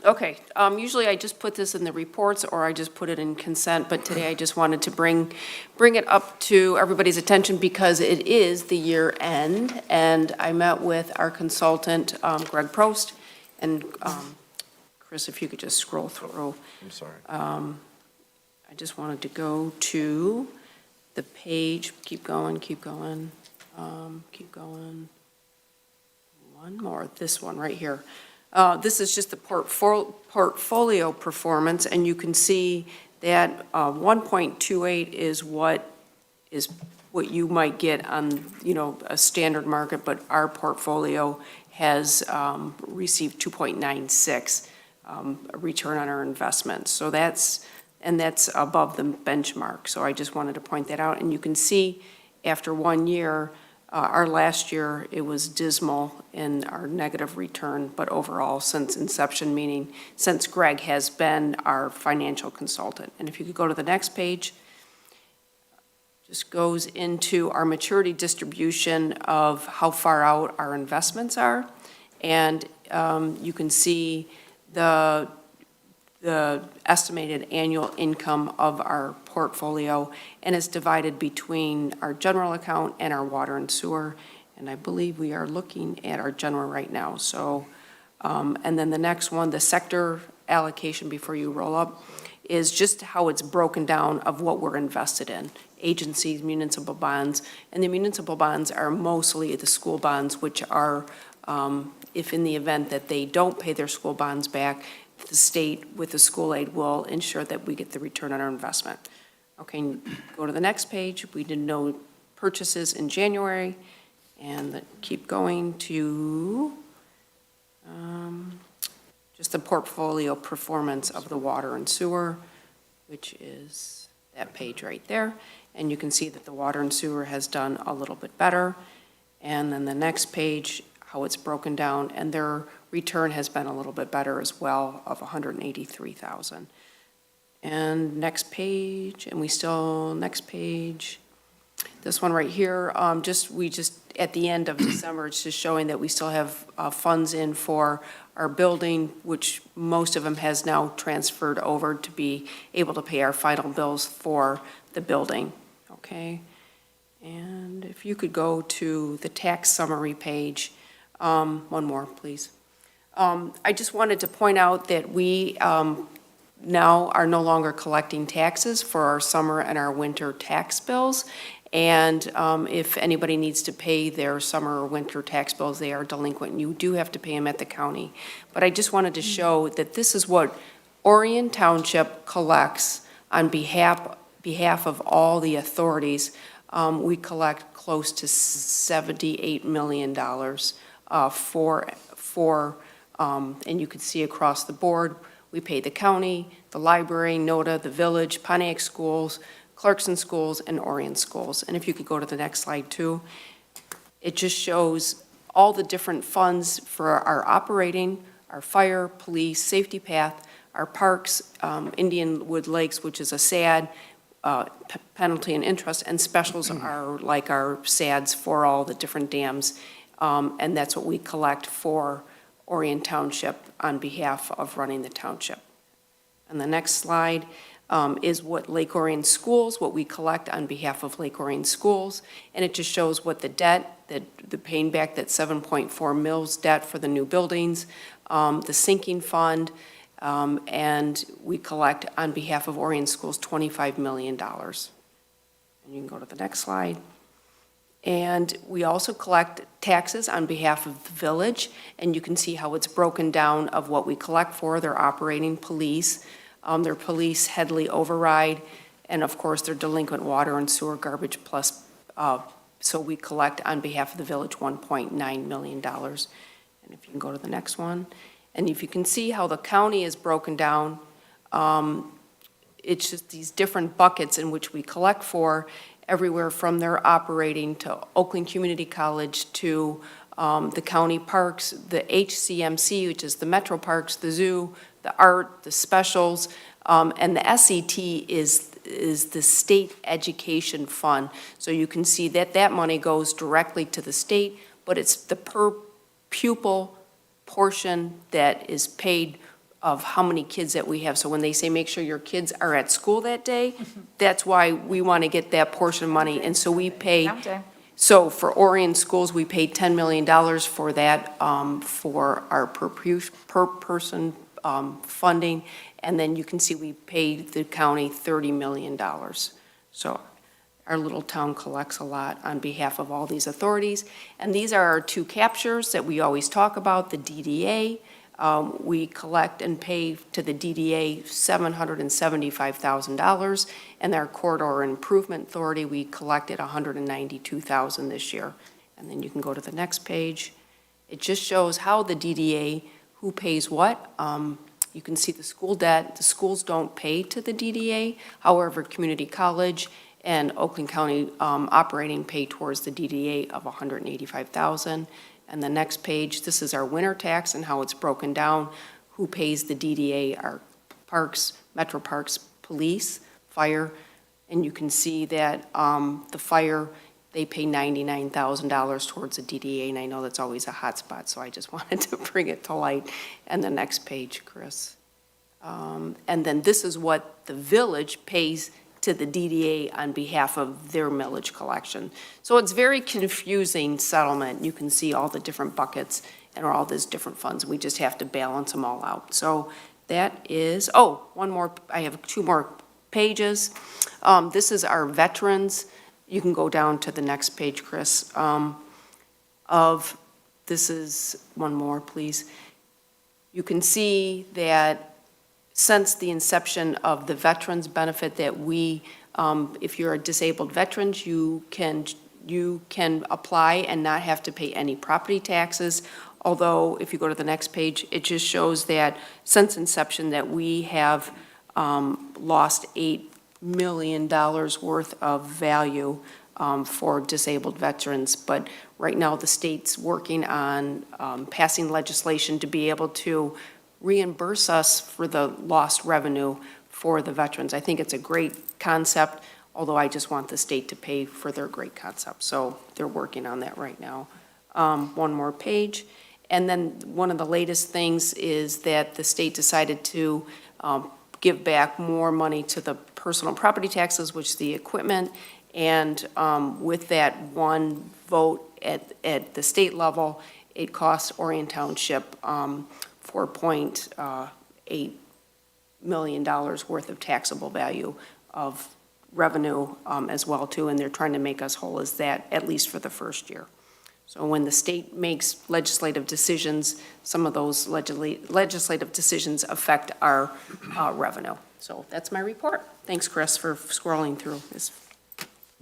Okay, usually I just put this in the reports or I just put it in consent, but today I just wanted to bring it up to everybody's attention because it is the year end, and I met with our consultant, Greg Prost, and Chris, if you could just scroll through. I'm sorry. I just wanted to go to the page, keep going. One more, this one right here. This is just the portfolio performance, and you can see that 1.28 is what you might get on, you know, a standard market, but our portfolio has received 2.96 return on our investment. So that's above the benchmark. So I just wanted to point that out, and you can see after 1 year, our last year, it was dismal in our negative return, but overall, since inception, meaning since Greg has been our financial consultant. And if you could go to the next page, just goes into our maturity distribution of how far out our investments are. And you can see the estimated annual income of our portfolio, and is divided between our general account and our water and sewer. And I believe we are looking at our general right now. So, and then the next one, the sector allocation before you roll up, is just how it's broken down of what we're invested in. Agencies, municipal bonds, and the municipal bonds are mostly the school bonds, which are, if in the event that they don't pay their school bonds back, the state with the school aid will ensure that we get the return on our investment. Okay, go to the next page. We did no purchases in January, and keep going to just the portfolio performance of the water and sewer, which is that page right there. And you can see that the water and sewer has done a little bit better. And then the next page, how it's broken down, and their return has been a little bit better as well, of 183,000. And next page, next page, this one right here, we just, at the end of December, it's just showing that we still have funds in for our building, which most of them has now transferred over to be able to pay our final bills for the building, okay? And if you could go to the tax summary page, one more, please. I just wanted to point out that we now are no longer collecting taxes for our summer and our winter tax bills. And if anybody needs to pay their summer or winter tax bills, they are delinquent, and you do have to pay them at the county. But I just wanted to show that this is what Orion Township collects on behalf of all the authorities. We collect close to $78 million and you can see across the board, we pay the county, the library, NOTA, the village, Pontiac schools, Clarkson Schools, and Orient Schools. And if you could go to the next slide too, it just shows all the different funds for our operating, our fire, police, safety path, our parks, Indian Wood Lakes, which is a SAD, penalty and interest, and specials are like our SADs for all the different dams. And that's what we collect for Orion Township on behalf of running the township. And the next slide is what Lake Orion Schools, what we collect on behalf of Lake Orion Schools. And it just shows what the debt, the paying back that 7.4 mils debt for the new buildings, the sinking fund, and we collect on behalf of Orion Schools $25 million. And you can go to the next slide. And we also collect taxes on behalf of the village, and you can see how it's broken down of what we collect for their operating police, their police Headley override, and of course, their delinquent water and sewer garbage plus, so we collect on behalf of the village $1.9 million. And if you can go to the next one. And if you can see how the county is broken down, it's just these different buckets in which we collect for, everywhere from their operating to Oakland Community College to the county parks, the HCMC, which is the Metro Parks, the zoo, the art, the specials, and the SET is the state education fund. So you can see that that money goes directly to the state, but it's the per pupil portion that is paid of how many kids that we have. So when they say make sure your kids are at school that day, that's why we want to get that portion of money. And so we pay, so for Orion Schools, we paid $10 million for that, for our per person funding. And then you can see we paid the county $30 million. So our little town collects a lot on behalf of all these authorities. And these are our two captures that we always talk about, the DDA. We collect and pay to the DDA $775,000, and our Corridor Improvement Authority, we collected $192,000 this year. And then you can go to the next page. It just shows how the DDA, who pays what. You can see the school debt. The schools don't pay to the DDA. However, Community College and Oakland County operating pay towards the DDA of $185,000. And the next page, this is our winter tax and how it's broken down. Who pays the DDA? Our parks, Metro Parks, police, fire. And you can see that the fire, they pay $99,000 towards the DDA, and I know that's always a hot spot, so I just wanted to bring it to light. And the next page, Chris. And then this is what the village pays to the DDA on behalf of their millage collection. So it's very confusing settlement. You can see all the different buckets and all these different funds. We just have to balance them all out. So that is, oh, one more, I have 2 more pages. This is our veterans. You can go down to the next page, Chris. This is one more, please. You can see that since the inception of the veterans benefit that we, if you're a disabled veteran, you can apply and not have to pay any property taxes. Although, if you go to the next page, it just shows that since inception that we have lost $8 million worth of value for disabled veterans. But right now, the state's working on passing legislation to be able to reimburse us for the lost revenue for the veterans. I think it's a great concept, although I just want the state to pay for their great concept. So they're working on that right now. One more page. And then one of the latest things is that the state decided to give back more money to the personal property taxes, which is the equipment. And with that one vote at the state level, it costs Orion Township $4.8 million worth of taxable value of revenue as well too, and they're trying to make us whole as that, at least for the first year. So when the state makes legislative decisions, some of those legislative decisions affect our revenue. So that's my report. Thanks, Chris, for scrolling through this.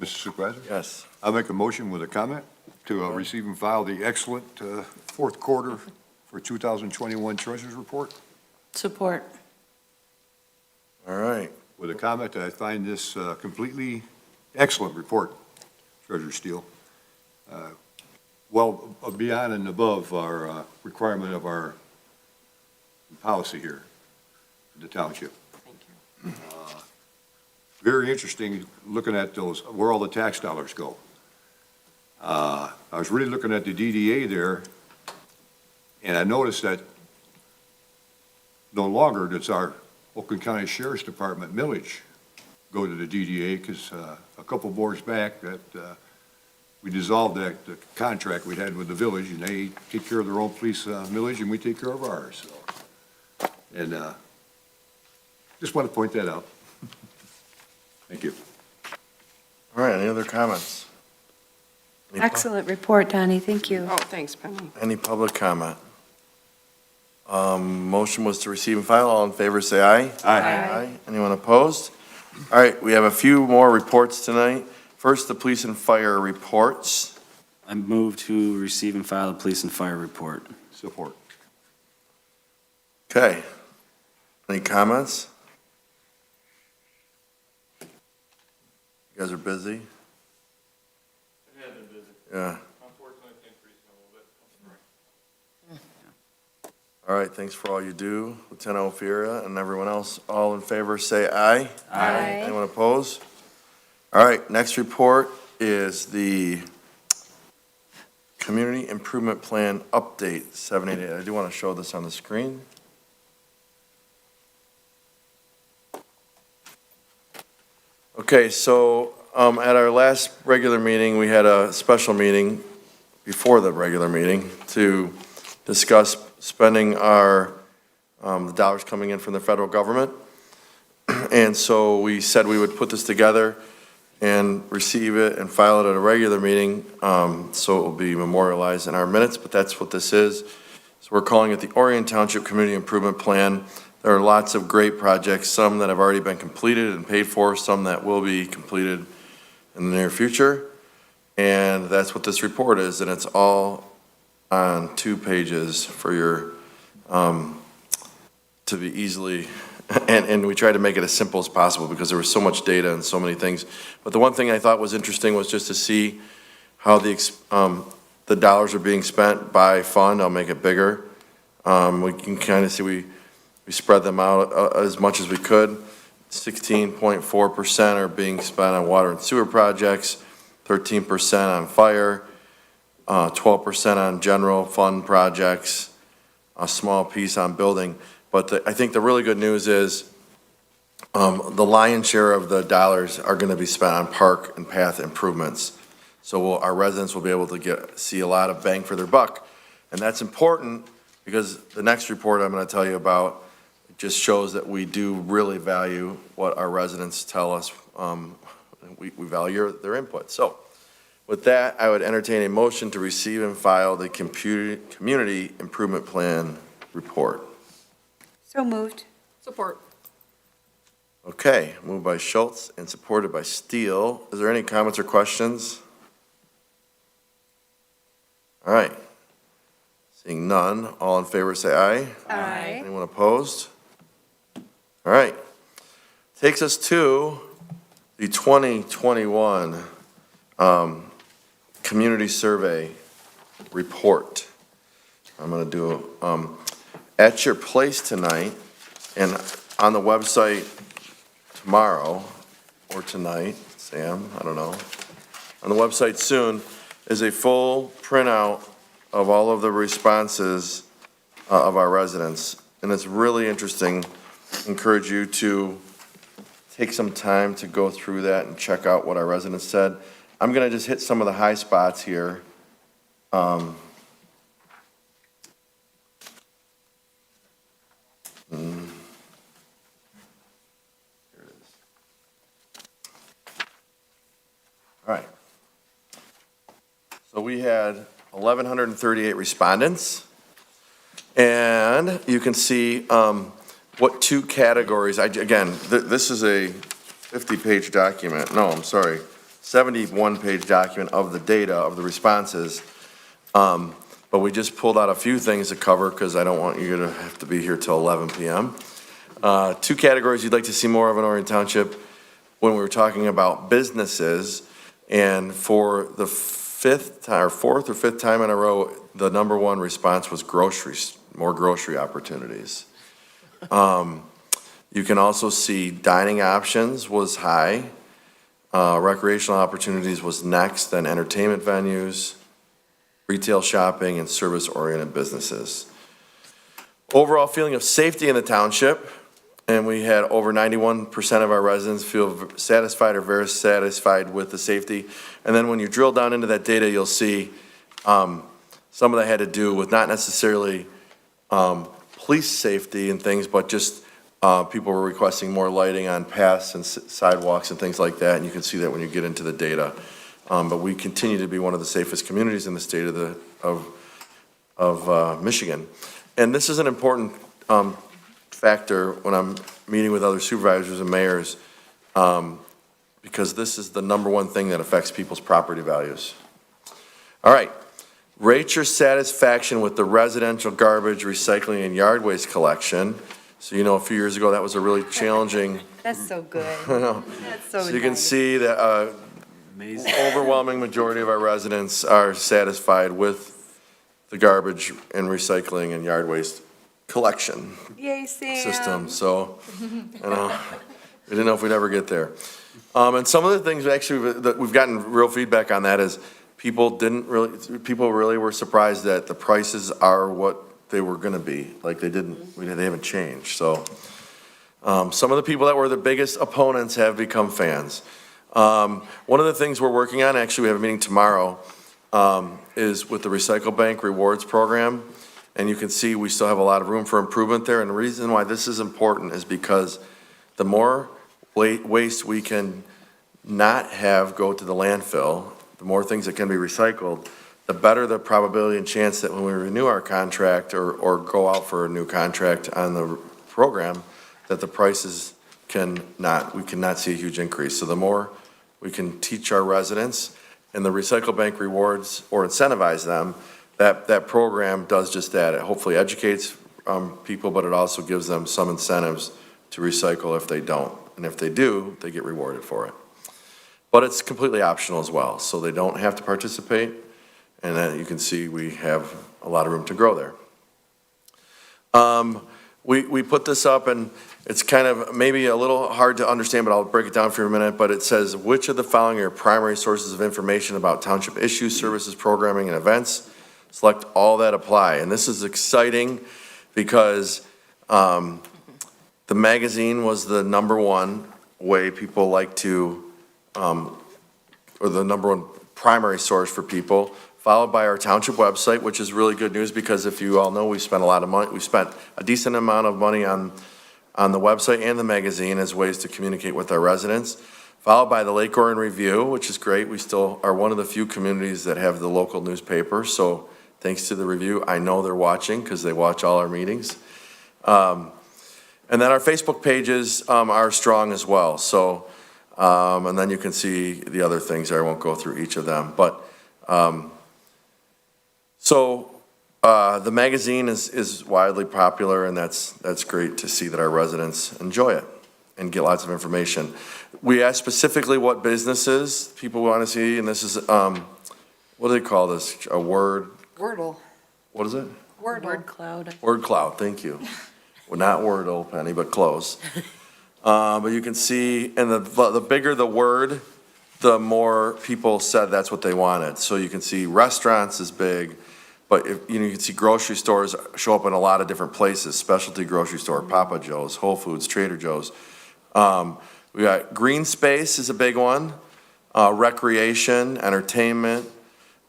Mr. Supervisor? Yes. I'll make a motion with a comment to receive and file the excellent fourth quarter for 2021 Treasurers Report. Support. All right. with a comment that I find this completely excellent report, Treasurer Steele. Well, beyond and above our requirement of our policy here in the township. Thank you. Very interesting looking at those, where all the tax dollars go. I was really looking at the DDA there, and I noticed that no longer does our Oakland County Sheriff's Department millage go to the DDA, because a couple boards back that we dissolved the contract we had with the village, and they take care of their own police millage, and we take care of ours. So, and just want to point that out. Thank you. All right, any other comments? Excellent report, Donnie, thank you. Oh, thanks, Penny. Any public comment? Motion was to receive and file. All in favor, say aye. Aye. Anyone opposed? All right, we have a few more reports tonight. First, the police and fire reports. I move to receive and file the police and fire report. Support. Okay. Any comments? You guys are busy? It has been busy. Yeah. Unfortunately, it's increased a little bit. All right, thanks for all you do, Lieutenant Ophira and everyone else. All in favor, say aye. Aye. Anyone opposed? All right, next report is the Community Improvement Plan Update 788. I do want to show this on the screen. Okay, so at our last regular meeting, we had a special meeting before the regular meeting to discuss spending our, the dollars coming in from the federal government. And so we said we would put this together and receive it and file it at a regular meeting, so it will be memorialized in our minutes, but that's what this is. So we're calling it the Orion Township Community Improvement Plan. There are lots of great projects, some that have already been completed and paid for, some that will be completed in the near future. And that's what this report is, and it's all on 2 pages for your, to be easily, and we tried to make it as simple as possible because there was so much data and so many things. But the one thing I thought was interesting was just to see how the dollars are being spent by fund. I'll make it bigger. We can kind of see we spread them out as much as we could. 16.4% are being spent on water and sewer projects, 13% on fire, 12% on general fund projects, a small piece on building. But I think the really good news is the lion's share of the dollars are going to be spent on park and path improvements. So our residents will be able to see a lot of bang for their buck. And that's important because the next report I'm going to tell you about just shows that we do really value what our residents tell us. We value their input. So with that, I would entertain a motion to receive and file the Community Improvement Plan report. So moved. Support. Okay, moved by Schultz and supported by Steele. Is there any comments or questions? All right. Seeing none, all in favor say aye. Aye. Anyone opposed? All right. Takes us to the 2021 Community Survey Report. I'm going to do at your place tonight and on the website tomorrow or tonight, Sam, I don't know. On the website soon is a full printout of all of the responses of our residents. And it's really interesting. Encourage you to take some time to go through that and check out what our residents said. I'm going to just hit some of the high spots here. Here it is. All right. So we had 1,138 respondents. And you can see what 2 categories, this is a 50-page document. No, I'm sorry, 71-page document of the data of the responses. But we just pulled out a few things to cover because I don't want you to have to be here till 11 p.m. Two categories you'd like to see more of in Orion Township when we were talking about businesses. And for the fourth or fifth time in a row, the number one response was groceries, more grocery opportunities. You can also see dining options was high. Recreational opportunities was next, then entertainment venues, retail shopping, and service-oriented businesses. Overall feeling of safety in the township, and we had over 91% of our residents feel satisfied or very satisfied with the safety. And then when you drill down into that data, you'll see some of that had to do with not necessarily police safety and things, but just people were requesting more lighting on paths and sidewalks and things like that, and you can see that when you get into the data. But we continue to be one of the safest communities in the state of Michigan. And this is an important factor when I'm meeting with other supervisors and mayors, because this is the number one thing that affects people's property values. All right, rate your satisfaction with the residential garbage, recycling, and yard waste collection. So you know, a few years ago, that was a really challenging. That's so good. I know. That's so So you can nice. see that overwhelming majority of our residents are satisfied with the garbage and recycling and yard waste collection Yay, Sam. system. So, you know, we didn't know if we'd ever get there. And some of the things actually that we've gotten real feedback on that is people really were surprised that the prices are what they were gonna be. Like they haven't changed. So, some of the people that were the biggest opponents have become fans. One of the things we're working on, actually we have a meeting tomorrow, is with the Recycle Bank Rewards Program. And you can see we still have a lot of room for improvement there. And the reason why this is important is because the more waste we can not have go to the landfill, the more things that can be recycled, the better the probability and chance that when we renew our contract or go out for a new contract on the program, that the prices we cannot see a huge increase. So the more we can teach our residents and the Recycle Bank rewards or incentivize them, that program does just that. It hopefully educates people, but it also gives them some incentives to recycle if they don't. And if they do, they get rewarded for it. But it's completely optional as well, so they don't have to participate. And then you can see we have a lot of room to grow there. We put this up, and it's kind of maybe a little hard to understand, but I'll break it down for you a minute. But it says, which of the following are your primary sources of information about township issues, services, programming, and events? Select all that apply. And this is exciting because the magazine was the number one way people like to, or the number one primary source for people, followed by our township website, which is really good news because if you all know, we spent a lot of money. We spent a decent amount of money on the website and the magazine as ways to communicate with our residents. Followed by the Lake Orion Review, which is great. We still are one of the few communities that have the local newspaper. So thanks to the Review, I know they're watching because they watch all our meetings. And then our Facebook pages are strong as well. So, and then you can see the other things there. I won't go through each of them. But the magazine is widely popular, and that's great to see that our residents enjoy it and get lots of information. We asked specifically what businesses people want to see, and this is, what do they call this? A word? Wordle. What is it? Word cloud. Word cloud, thank you. Well, not Wordle, Penny, but close. But you can see, and the bigger the word, the more people said that's what they wanted. So you can see restaurants is big, but you can see grocery stores show up in a lot of different places. Specialty grocery store, Papa Joe's, Whole Foods, Trader Joe's. We got green space is a big one. Recreation, entertainment,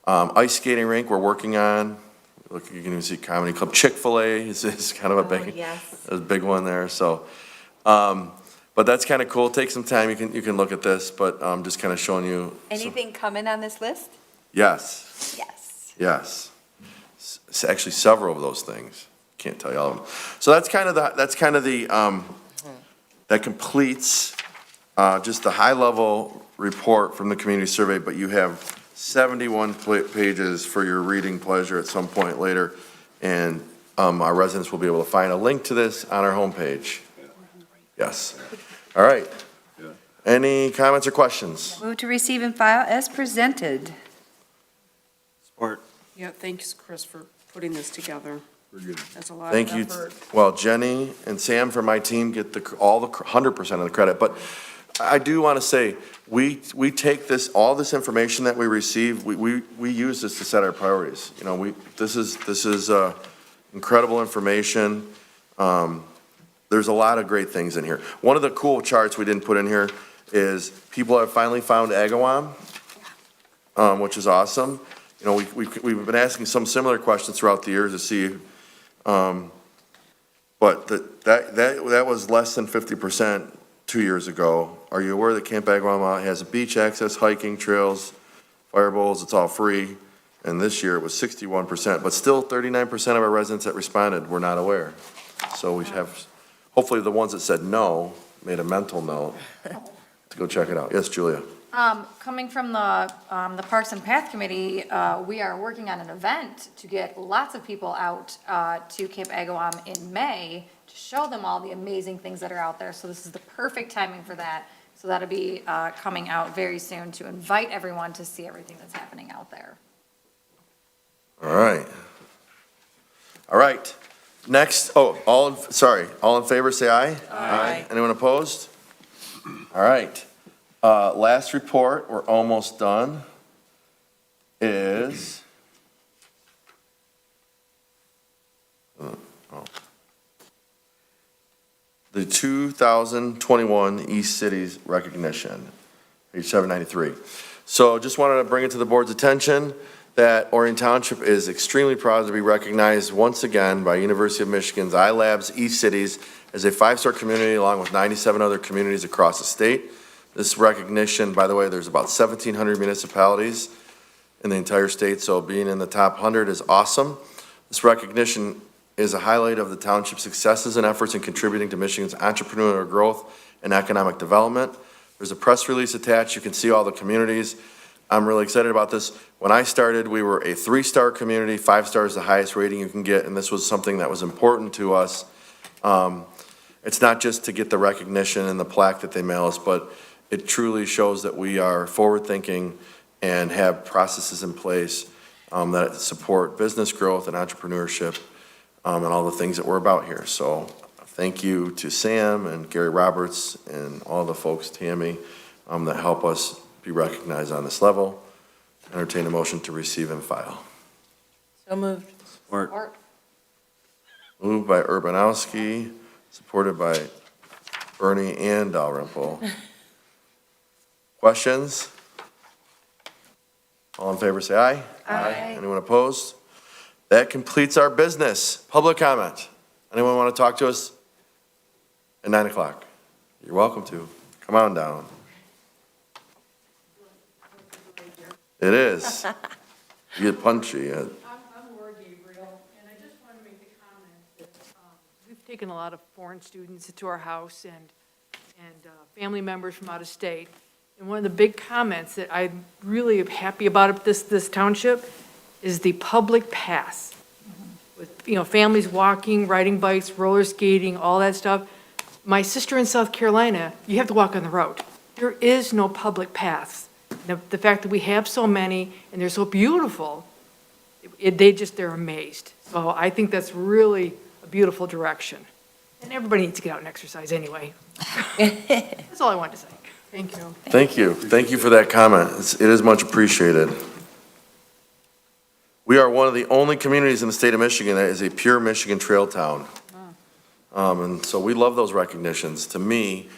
ice skating rink we're working on. Look, you can even see comedy club. Chick-fil-A is kind of a big one there. So, but that's kind of cool. Take some time. You can look at this, but I'm just kind of showing you. Anything coming on this list? Yes. Yes. Yes. Actually, several of those things. Can't tell you all of them. So that completes just the high-level report from the community survey, but you have 71 pages for your reading pleasure at some point later, and our residents will be able to find a link to this on our homepage. Yes. All right. Any comments or questions? Move to receive and file as presented. Support. Yeah, thanks, Chris, for putting this together. That's a lot of Thank you. effort. Well, Jenny and Sam from my team get all the 100% of the credit, but I do want to say, we take this, all this information that we receive, we use this to set our priorities. You know, this is incredible information. There's a lot of great things in here. One of the cool charts we didn't put in here is people have finally found Agawam, which is awesome. You know, we've been asking some similar questions throughout the years to see, but that was less than 50% 2 years ago. Are you aware that Camp Agawam has beach access, hiking, trails, fire bowls, it's all free? And this year it was 61%, but still 39% of our residents that responded were not aware. So we have, hopefully the ones that said no made a mental note to go check it out. Yes, Julia? Coming from the Parks and Path Committee, we are working on an event to get lots of people out to Camp Agawam in May to show them all the amazing things that are out there. So this is the perfect timing for that. So that'll be coming out very soon to invite everyone to see everything that's happening out there. All right. All right. Next, all in favor, say aye. Aye. Anyone opposed? All right. Last report, we're almost done, is the 2021 East Cities recognition, page 793. So just wanted to bring it to the board's attention that Orion Township is extremely proud to be recognized once again by University of Michigan's iLabs East Cities as a 5-star community along with 97 other communities across the state. This recognition, by the way, there's about 1,700 municipalities in the entire state, so being in the top 100 is awesome. This recognition is a highlight of the township's successes and efforts in contributing to Michigan's entrepreneurial growth and economic development. There's a press release attached. You can see all the communities. I'm really excited about this. When I started, we were a 3-star community. 5 stars is the highest rating you can get, and this was something that was important to us. It's not just to get the recognition and the plaque that they mail us, but it truly shows that we are forward-thinking and have processes in place that support business growth and entrepreneurship and all the things that we're about here. So thank you to Sam and Gary Roberts and all the folks, Tammy, that help us be recognized on this level. Entertain a motion to receive and file. So moved. Support. Moved by Urbanowski, supported by Bernie and Dalrymple. Questions? All in favor, say aye. Aye. Anyone opposed? That completes our business. Public comment. Anyone want to talk to us at 9 o'clock? You're welcome to. Come on down. It is. You get punchy. I'm Laura Gabriel, and I just want to make the comment that we've taken a lot of foreign students to our house and family members from out of state. And one of the big comments that I'm really happy about this township is the public pass. With, families walking, riding bikes, roller skating, all that stuff. My sister in South Carolina, you have to walk on the road. There is no public paths. The fact that we have so many and they're so beautiful, they're amazed. So I think that's really a beautiful direction. And everybody needs to get out and exercise anyway. That's all I wanted to say. Thank you. Thank you. Thank you for that comment. It is much appreciated. We are one of the only communities in the state of Michigan that is a pure Michigan trail town. And so we love those recognitions. To me,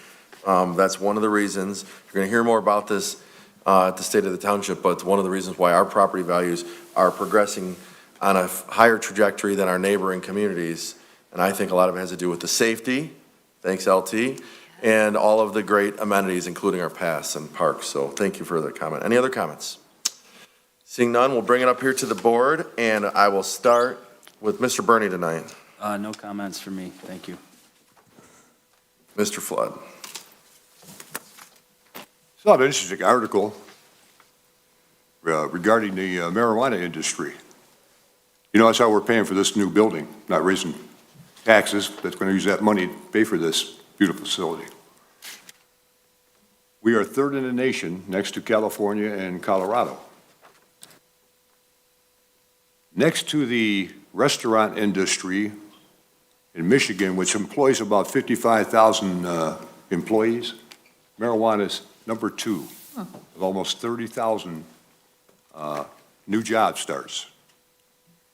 that's one of the reasons. You're going to hear more about this at the State of the Township, but it's one of the reasons why our property values are progressing on a higher trajectory than our neighboring communities. And I think a lot of it has to do with the safety, thanks LT, and all of the great amenities, including our paths and parks. So thank you for that comment. Any other comments? Seeing none, we'll bring it up here to the board, and I will start with Mr. Bernie tonight. No comments for me. Thank you. Mr. Flood. Saw an interesting article regarding the marijuana industry. That's how we're paying for this new building, not raising taxes. That's going to use that money to pay for this. beautiful facility. We are third in the nation next to California and Colorado. Next to the restaurant industry in Michigan, which employs about 55,000 employees, marijuana is number 2 with almost 30,000 new job starts.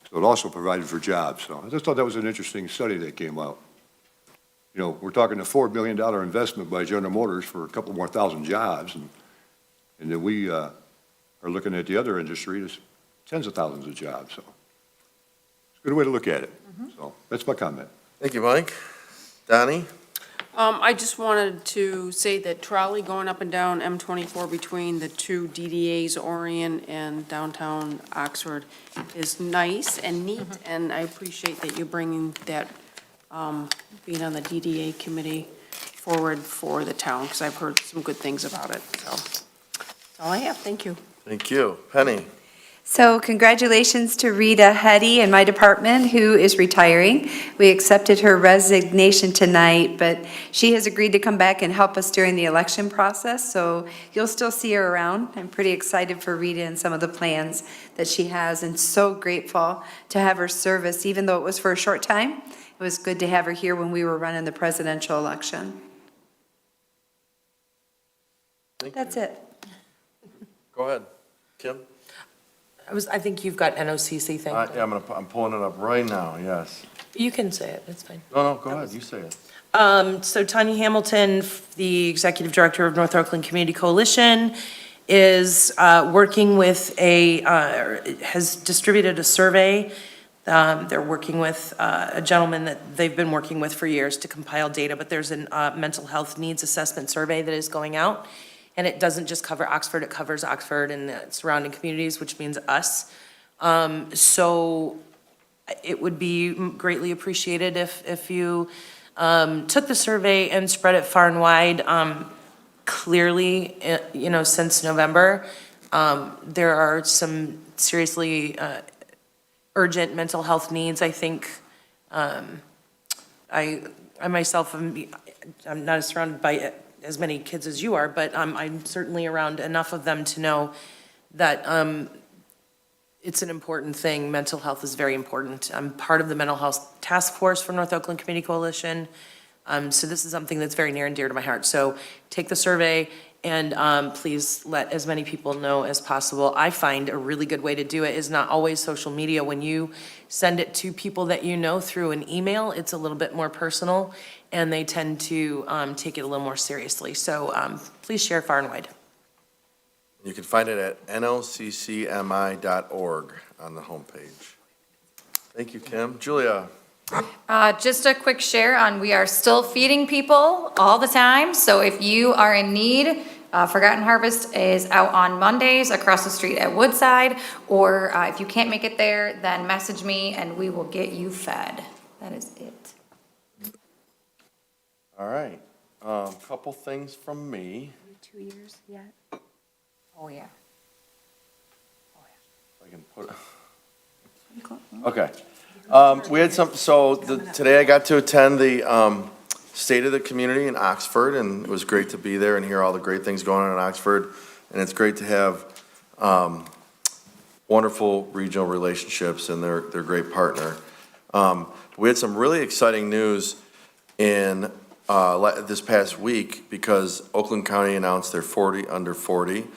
So it also provided for jobs. So I just thought that was an interesting study that came out. You know, we're talking a $4 billion investment by General Motors for a couple more thousand jobs, and then we are looking at the other industry, there's tens of thousands of jobs, so it's a good way to look at it. So that's my comment. Thank you, Mike. Donnie? I just wanted to say that trolley going up and down M24 between the two DDAs, Orion and downtown Oxford, is nice and neat, and I appreciate that you're bringing that, being on the DDA committee forward for the town, because I've heard some good things about it, so that's all I have. Thank you. Thank you. Penny? So congratulations to Rita Hetty in my department, who is retiring. We accepted her resignation tonight, but she has agreed to come back and help us during the election process, so you'll still see her around. I'm pretty excited for Rita and some of the plans that she has, and so grateful to have her service, even though it was for a short time. It was good to have her here when we were running the presidential election. That's it. Go ahead. Kim? I think you've got NOCC thing. Yeah, I'm pulling it up right now, yes. You can say it, it's fine. No, go ahead, you say it. So Tanya Hamilton, the Executive Director of North Oakland Community Coalition, is working with has distributed a survey. They're working with a gentleman that they've been working with for years to compile data, but there's a mental health needs assessment survey that is going out. And it doesn't just cover Oxford, it covers Oxford and the surrounding communities, which means us. So it would be greatly appreciated if you took the survey and spread it far and wide. Clearly, you know, since November, there are some seriously urgent mental health needs. I think I myself I'm not surrounded by as many kids as you are, but I'm certainly around enough of them to know that it's an important thing. Mental health is very important. I'm part of the mental health task force for North Oakland Community Coalition. So this is something that's very near and dear to my heart. So take the survey and please let as many people know as possible. I find a really good way to do it is not always social media. When you send it to people that you know through an email, it's a little bit more personal and they tend to take it a little more seriously. So please share far and wide. You can find it at noccmi.org on the homepage. Thank you, Kim. Julia? Just a quick share on, we are still feeding people all the time, so if you are in need, Forgotten Harvest is out on Mondays across the street at Woodside, or if you can't make it there, then message me and we will get you fed. That is it. All right, couple things from me. 2 years yet? Oh, yeah. If I can put okay. We had today I got to attend the State of the Community in Oxford, and it was great to be there and hear all the great things going on in Oxford. And it's great to have wonderful regional relationships, and they're a great partner. We had some really exciting news in this past week because Oakland County announced their 40 under 40,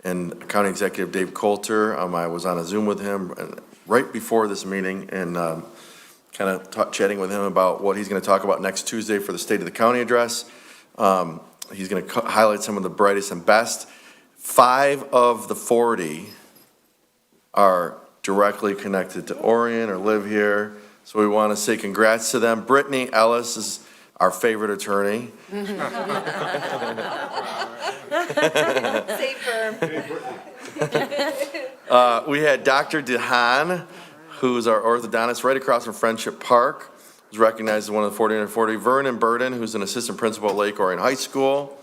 and County Executive Dave Coulter, I was on a Zoom with him right before this meeting and kind of chatting with him about what he's going to talk about next Tuesday for the State of the County address. He's going to highlight some of the brightest and best. 5 of the 40 are directly connected to Orient or live here, so we want to say congrats to them. Brittany Ellis is our favorite attorney. Safe firm. We had Dr. DeHaan, who's our orthodontist right across from Friendship Park, who's recognized as one of the 40 under 40. Vernon Burden, who's an assistant principal at Lake Orion High School.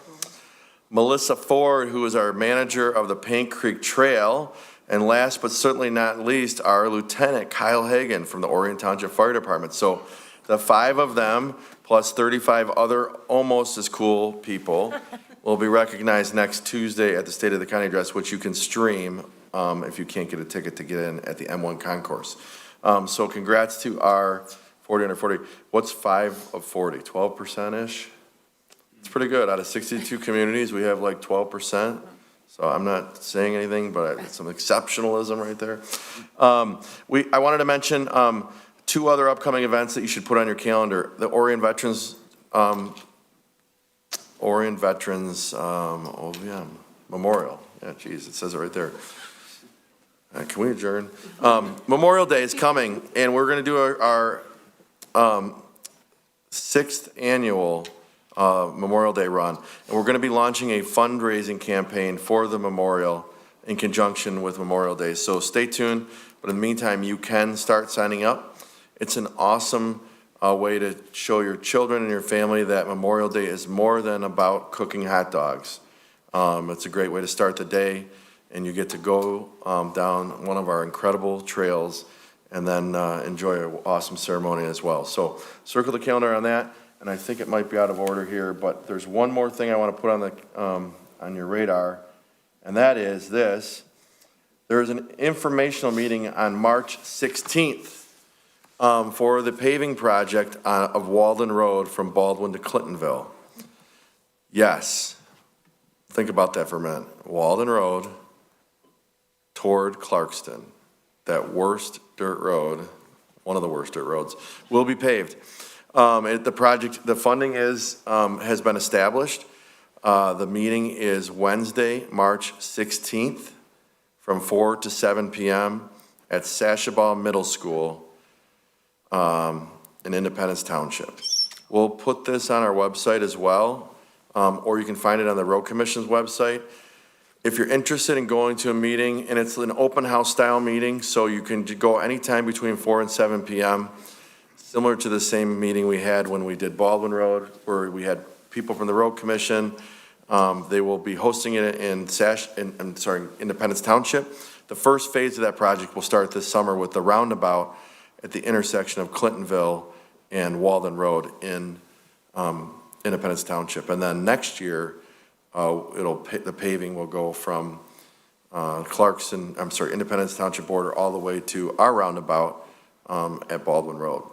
Melissa Ford, who is our manager of the Paint Creek Trail. And last but certainly not least, our Lieutenant Kyle Hagan from the Orion Township Fire Department. So The 5 of them, plus 35 other almost as cool people, will be recognized next Tuesday at the State of the County Address, which you can stream if you can't get a ticket to get in at the M1 Concourse. So congrats to our 40 under 40. What's 5 of 40? 12%-ish? It's pretty good. Out of 62 communities, we have like 12%. So I'm not saying anything, but it's some exceptionalism right there. I wanted to mention 2 other upcoming events that you should put on your calendar. The Orion Veterans Memorial. Yeah, geez, it says it right there. Can we adjourn? Memorial Day is coming, and we're gonna do our 6th annual Memorial Day run. And we're gonna be launching a fundraising campaign for the memorial in conjunction with Memorial Day. So stay tuned, but in the meantime, you can start signing up. It's an awesome way to show your children and your family that Memorial Day is more than about cooking hot dogs. It's a great way to start the day, and you get to go down one of our incredible trails and then enjoy an awesome ceremony as well. So circle the calendar on that, and I think it might be out of order here, but there's one more thing I want to put on your radar, and that is this. There's an informational meeting on March 16th for the paving project of Walden Road from Baldwin to Clintonville. Yes, think about that for a minute. Walden Road toward Clarkston, that worst dirt road, one of the worst dirt roads, will be paved. The funding has been established. The meeting is Wednesday, March 16th, from 4 to 7 p.m. at Sashabaw Middle School in Independence Township. We'll put this on our website as well, or you can find it on the Road Commission's website. If you're interested in going to a meeting, and it's an open house style meeting, so you can go anytime between 4 and 7 p.m., similar to the same meeting we had when we did Baldwin Road, where we had people from the Road Commission. They will be hosting it in Independence Township. The first phase of that project will start this summer with the roundabout at the intersection of Clintonville and Walden Road in Independence Township. And then next year, the paving will go from Independence Township border all the way to our roundabout at Baldwin Road.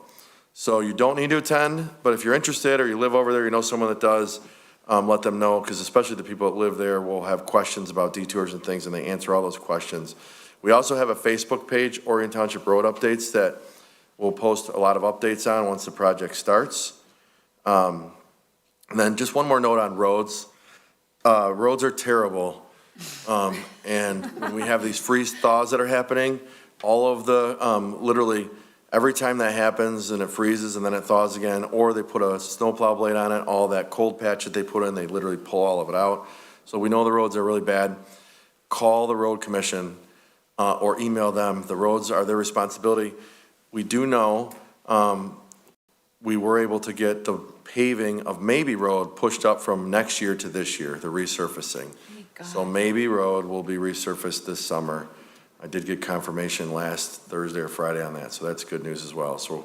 So you don't need to attend, but if you're interested or you live over there, you know someone that does, let them know, because especially the people that live there will have questions about detours and things, and they answer all those questions. We also have a Facebook page, Orion Township Road Updates, that we'll post a lot of updates on once the project starts. And then just one more note on roads. Roads are terrible, and when we have these freeze thaws that are happening, all of the, literally, every time that happens and it freezes and then it thaws again, or they put a snowplow blade on it, all that cold patch that they put in, they literally pull all of it out. So we know the roads are really bad. Call the Road Commission or email them. The roads are their responsibility. We do know we were able to get the paving of Maybe Road pushed up from next year to this year, the resurfacing. So Maybe Road will be resurfaced this summer. I did get confirmation last Thursday or Friday on that, so that's good news as well. So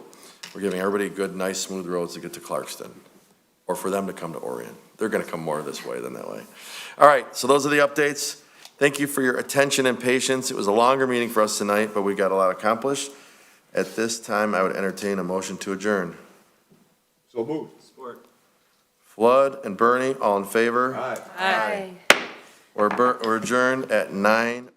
we're giving everybody good, nice, smooth roads to get to Clarkston, or for them to come to Orient. They're gonna come more this way than that way. All right, so those are the updates. Thank you for your attention and patience. It was a longer meeting for us tonight, but we got a lot accomplished. At this time, I would entertain a motion to adjourn. So moved. Flood and Bernie, all in favor? Aye. Aye. We're adjourned at 9:00.